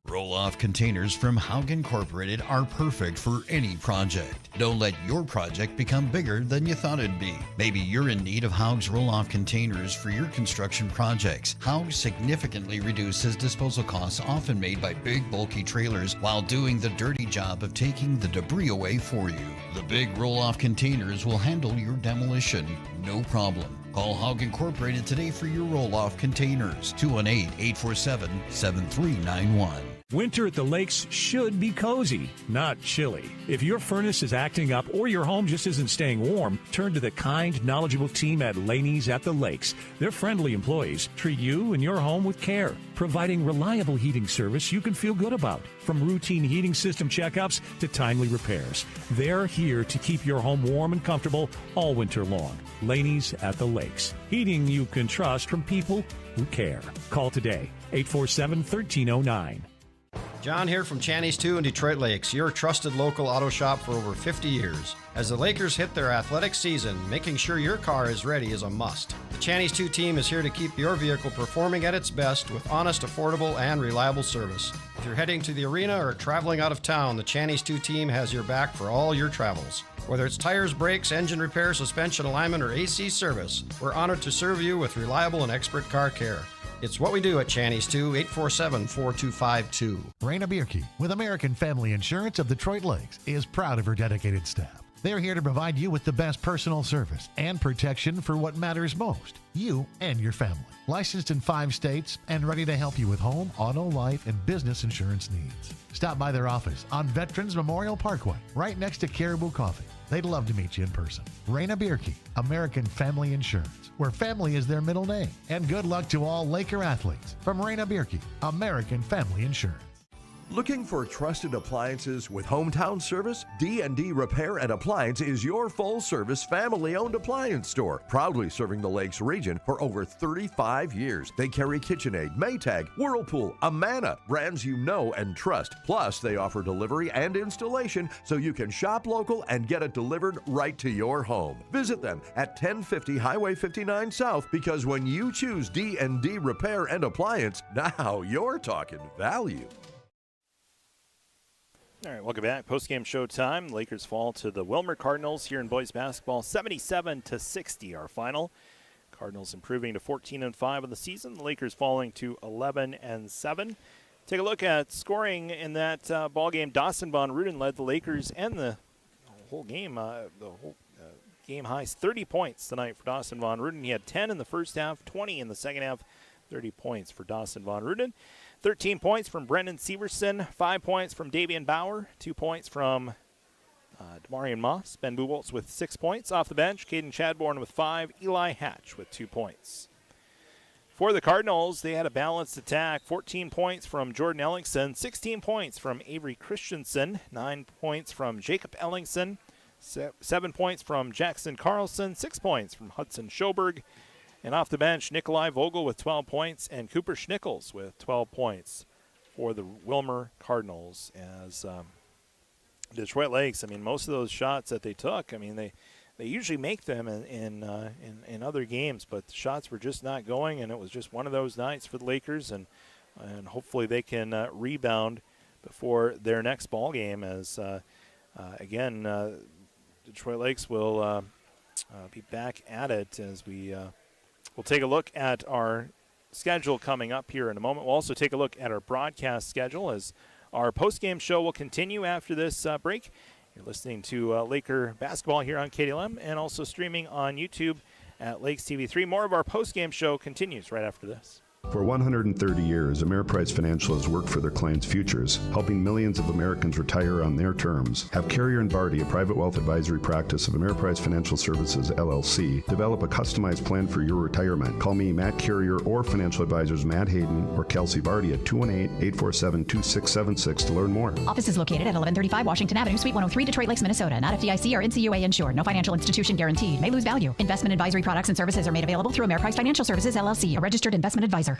Roll-off containers from Haug Incorporated are perfect for any project. Don't let your project become bigger than you thought it'd be. Maybe you're in need of Haug's roll-off containers for your construction projects. Haug significantly reduces disposal costs often made by big, bulky trailers while doing the dirty job of taking the debris away for you. The big roll-off containers will handle your demolition, no problem. Call Haug Incorporated today for your roll-off containers. 218-847-7391. Winter at the lakes should be cozy, not chilly. If your furnace is acting up or your home just isn't staying warm, turn to the kind, knowledgeable team at Laney's at the Lakes. Their friendly employees treat you and your home with care, providing reliable heating service you can feel good about. From routine heating system checkups to timely repairs, they're here to keep your home warm and comfortable all winter long. Laney's at the Lakes. Heating you can trust from people who care. Call today, 847-1309. John here from Channy's 2 in Detroit Lakes, your trusted local auto shop for over 50 years. As the Lakers hit their athletic season, making sure your car is ready is a must. The Channy's 2 team is here to keep your vehicle performing at its best with honest, affordable, and reliable service. If you're heading to the arena or traveling out of town, the Channy's 2 team has your back for all your travels. Whether it's tires, brakes, engine repair, suspension alignment, or AC service, we're honored to serve you with reliable and expert car care. It's what we do at Channy's 2, 847-4252. Raina Bierke, with American Family Insurance of Detroit Lakes, is proud of her dedicated staff. They're here to provide you with the best personal service and protection for what matters most, you and your family. Licensed in 5 states and ready to help you with home, auto, life, and business insurance needs. Stop by their office on Veterans Memorial Parkway, right next to Caribou Coffee. They'd love to meet you in person. Raina Bierke, American Family Insurance, where family is their middle name. And good luck to all Laker athletes from Raina Bierke, American Family Insurance. Looking for trusted appliances with hometown service? D&D Repair and Appliance is your full-service, family-owned appliance store, proudly serving the Lakes region for over 35 years. They carry KitchenAid, Maytag, Whirlpool, Amana, brands you know and trust. Plus, they offer delivery and installation so you can shop local and get it delivered right to your home. Visit them at 1050 Highway 59 South, because when you choose D&D Repair and Appliance, now you're talking value. All right, welcome back. Post-game show time. Lakers fall to the Willmar Cardinals here in boys basketball, 77-60, our final. Cardinals improving to 14-5 on the season. The Lakers falling to 11-7. Take a look at scoring in that ball game. Dawson Von Ruden led the Lakers and the whole game. Game highs 30 points tonight for Dawson Von Ruden. He had 10 in the first half, 20 in the second half. 30 points for Dawson Von Ruden. 13 points from Brendan Severson. 5 points from Davian Bauer. 2 points from Demarion Moss. Ben Buboltz with 6 points. Off the bench, Caden Chadbourne with 5. Eli Hatch with 2 points. For the Cardinals, they had a balanced attack. 14 points from Jordan Ellingson. 16 points from Avery Christensen. 9 points from Jacob Ellingson. 7 points from Jackson Carlson. 6 points from Hudson Schoberg. And off the bench, Nikolai Vogel with 12 points and Cooper Schnickels with 12 points for the Willmar Cardinals. As Detroit Lakes, I mean, most of those shots that they took, I mean, they usually make them in other games, but the shots were just not going, and it was just one of those nights for the Lakers, and hopefully they can rebound before their next ball game. As again, Detroit Lakes will be back at it as we'll take a look at our schedule coming up here in a moment. We'll also take a look at our broadcast schedule as our post-game show will continue after this break. You're listening to Laker basketball here on KDLM and also streaming on YouTube at Lakes TV3. More of our post-game show continues right after this. For 130 years, Ameriprise Financial has worked for their clients' futures, helping millions of Americans retire on their terms. Have Carrier and Barty, a private wealth advisory practice of Ameriprise Financial Services, LLC, develop a customized plan for your retirement. Call me, Matt Carrier, or financial advisors Matt Hayden or Kelsey Barty at 218-847-2676 to learn more. Office is located at 1135 Washington Avenue, Suite 103, Detroit Lakes, Minnesota. Not FDIC or NCUA insured. No financial institution guaranteed. May lose value. Investment advisory products and services are made available through Ameriprise Financial Services, LLC, a registered investment advisor.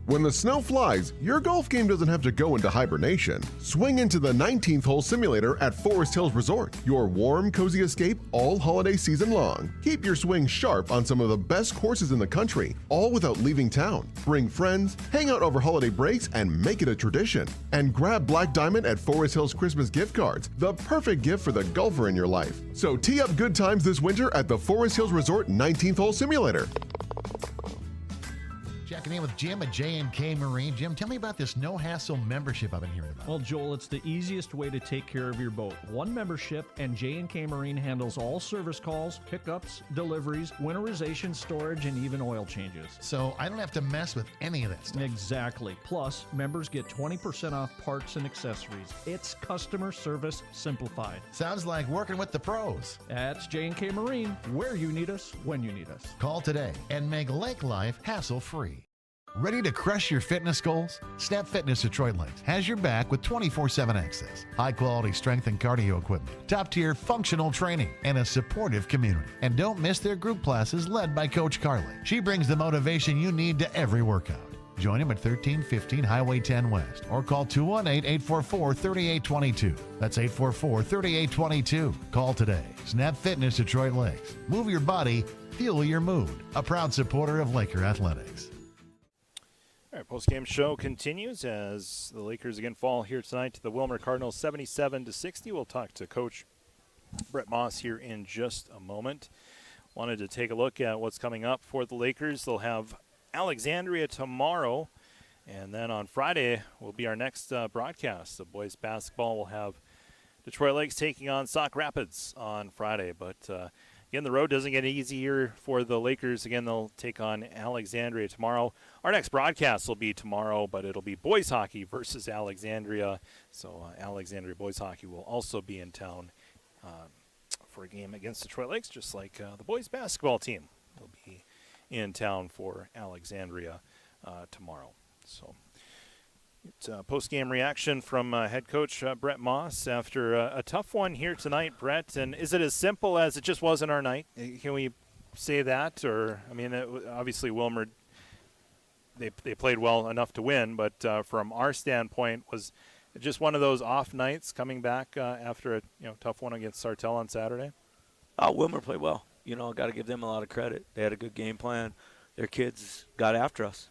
When the snow flies, your golf game doesn't have to go into hibernation. Swing into the 19th hole simulator at Forest Hills Resort, your warm, cozy escape all holiday season long. Keep your swing sharp on some of the best courses in the country, all without leaving town. Bring friends, hang out over holiday breaks, and make it a tradition. And grab Black Diamond at Forest Hills Christmas gift cards, the perfect gift for the golfer in your life. So tee up good times this winter at the Forest Hills Resort 19th hole simulator. Checking in with Jim at J&K Marine. Jim, tell me about this no-hassle membership I've been hearing about. Well, Joel, it's the easiest way to take care of your boat. One membership, and J&K Marine handles all service calls, pickups, deliveries, winterization, storage, and even oil changes. So I don't have to mess with any of that stuff. Exactly. Plus, members get 20% off parts and accessories. It's customer service simplified. Sounds like working with the pros. That's J&K Marine, where you need us, when you need us. Call today and make lake life hassle-free. Ready to crush your fitness goals? Snap Fitness Detroit Lakes has your back with 24/7 access, high-quality strength and cardio equipment, top-tier functional training, and a supportive community. And don't miss their group classes led by Coach Carly. She brings the motivation you need to every workout. Join him at 1315 Highway 10 West or call 218-844-3822. That's 844-3822. Call today. Snap Fitness Detroit Lakes. Move your body, fuel your mood. A proud supporter of Laker Athletics. All right, post-game show continues as the Lakers again fall here tonight to the Willmar Cardinals 77-60. We'll talk to Coach Brett Moss here in just a moment. Wanted to take a look at what's coming up for the Lakers. They'll have Alexandria tomorrow, and then on Friday will be our next broadcast. The boys basketball will have Detroit Lakes taking on Sauk Rapids on Friday, but again, the road doesn't get easier for the Lakers. Again, they'll take on Alexandria tomorrow. Our next broadcast will be tomorrow, but it'll be boys hockey versus Alexandria. So Alexandria boys hockey will also be in town for a game against Detroit Lakes, just like the boys basketball team. They'll be in town for Alexandria tomorrow. So it's a post-game reaction from head coach Brett Moss after a tough one here tonight, Brett. And is it as simple as it just wasn't our night? Can we say that? Or, I mean, obviously Willmar, they played well enough to win, but from our standpoint, was it just one of those off nights coming back after a tough one against Sartell on Saturday? Willmar played well. Got to give them a lot of credit. They had a good game plan. Their kids got after us.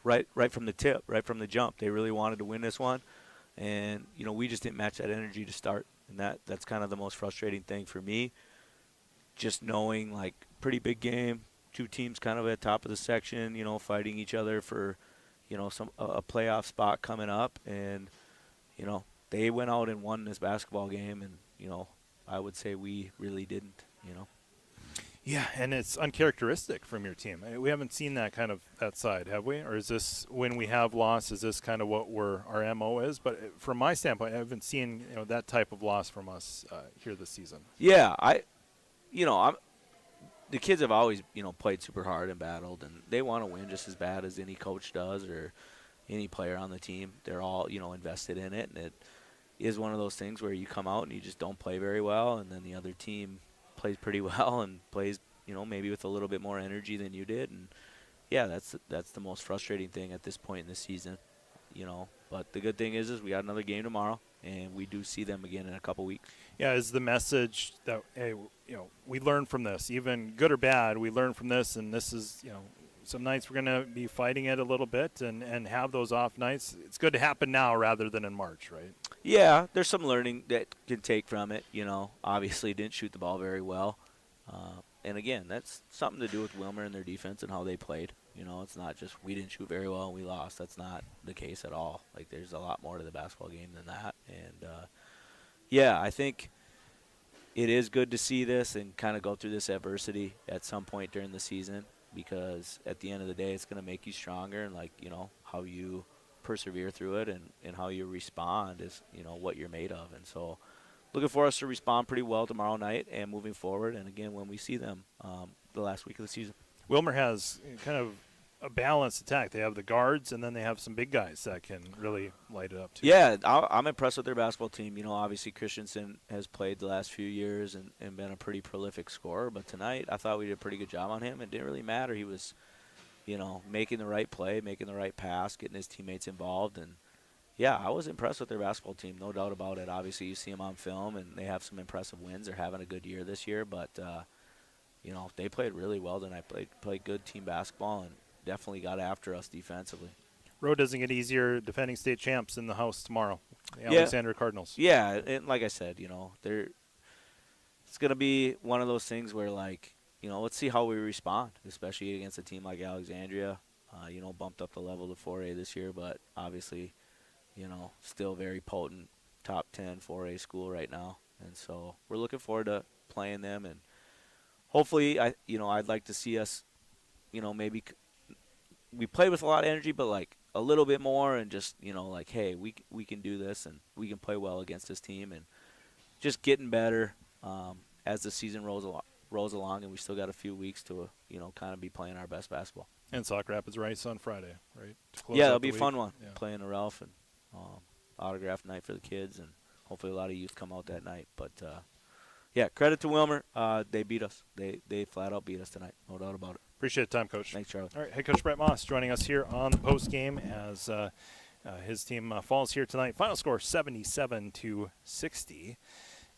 Right from the tip, right from the jump. They really wanted to win this one, And, we just didn't match that energy to start. And that's kind of the most frustrating thing for me. Just knowing, like, pretty big game, two teams kind of at the top of the section, fighting each other for, a playoff spot coming up. And, they went out and won this basketball game. And, I would say we really didn't, Yeah, and it's uncharacteristic from your team. We haven't seen that side, have we? Or is this, when we have loss, is this kind of what our MO is? But from my standpoint, I haven't seen that type of loss from us here this season. Yeah, the kids have always played super hard and battled, and they want to win just as bad as any coach does or any player on the team. They're all invested in it, and it is one of those things where you come out and you just don't play very well, and then the other team plays pretty well and plays, maybe with a little bit more energy than you did. And, yeah, that's the most frustrating thing at this point in the season, But the good thing is we got another game tomorrow, and we do see them again in a couple weeks. Yeah, is the message that, hey, we learn from this, even good or bad, we learn from this, and this is, some nights we're going to be fighting it a little bit and have those off nights. It's good to happen now rather than in March, right? Yeah, there's some learning that can take from it. Obviously didn't shoot the ball very well. And, again, that's something to do with Willmar and their defense and how they played. It's not just we didn't shoot very well and we lost. That's not the case at all. Like, there's a lot more to the basketball game than that. And, yeah, I think it is good to see this and kind of go through this adversity at some point during the season, because at the end of the day it's going to make you stronger, and, like, how you persevere through it and how you respond is, what you're made of. And so looking for us to respond pretty well tomorrow night and moving forward, and again when we see them the last week of the season. Willmar has kind of a balanced attack. They have the guards, and then they have some big guys that can really light it up too. Yeah, I'm impressed with their basketball team. Obviously Christensen has played the last few years and been a pretty prolific scorer, but tonight I thought we did a pretty good job on him. It didn't really matter. He was, making the right play, making the right pass, getting his teammates involved. And, yeah, I was impressed with their basketball team, no doubt about it. Obviously you see them on film, and they have some impressive wins. They're having a good year this year, but, they played really well tonight. Played good team basketball and definitely got after us defensively. Road doesn't get easier. Defending state champs in the house tomorrow, the Alexandria Cardinals. Yeah, and like I said, it's going to be one of those things where, like, let's see how we respond, especially against a team like Alexandria. Bumped up the level to 4A this year, but obviously, still very potent top 10 4A school right now. And so we're looking forward to playing them, and hopefully, I'd like to see us, maybe we play with a lot of energy, but, like, a little bit more, and just, like, hey, we can do this, and we can play well against this team, and just getting better as the season rolls along, and we still got a few weeks to, kind of be playing our best basketball. And Sauk Rapids Rice on Friday, right? Yeah, it'll be a fun one. Yeah. Playing the Ralph, and autograph night for the kids, and hopefully a lot of youth come out that night. But, yeah, credit to Willmar. They beat us. They flat out beat us tonight, no doubt about it. Appreciate the time, Coach. Thanks, Charlie. All right, head coach Brett Moss joining us here on the post game as his team falls here tonight. Final score 77-60.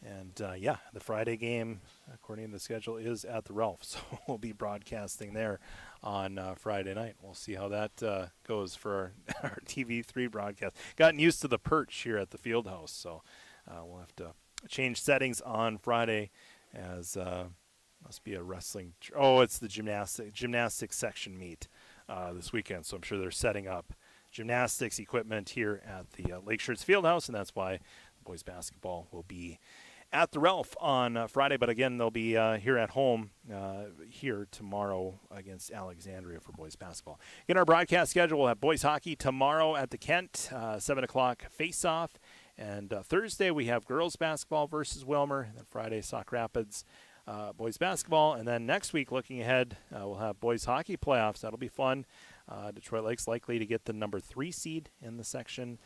And, the Friday game, according to the schedule, is at the Ralph. So we'll be broadcasting there on Friday night. We'll see how that goes for our TV3 broadcast. Gotten used to the perch here at the field house, so we'll have to change settings on Friday as must be a wrestling. It's the gymnastics section meet this weekend, so I'm sure they're setting up gymnastics equipment here at the Lake Shirts Fieldhouse, and that's why boys basketball will be at the Ralph on Friday. But again, they'll be here at home here tomorrow against Alexandria for boys basketball. In our broadcast schedule, we'll have boys hockey tomorrow at the Kent, 7 o'clock face-off. And Thursday we have girls basketball versus Willmar. And then Friday, Sauk Rapids boys basketball. And then next week, looking ahead, we'll have boys hockey playoffs. That'll be fun. Detroit Lake's likely to get the number 3 seed in the section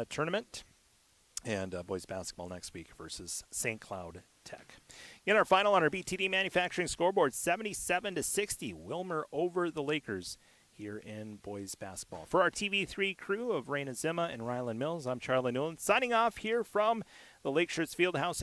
tournament. And boys basketball next week versus St. Cloud Tech. In our final on our BTD Manufacturing scoreboard, 77-60, Willmar over the Lakers here in boys basketball. For our TV3 crew of Raina Zima and Rylan Mills, I'm Charlie Newland, signing off here from the Lake Shirts Fieldhouse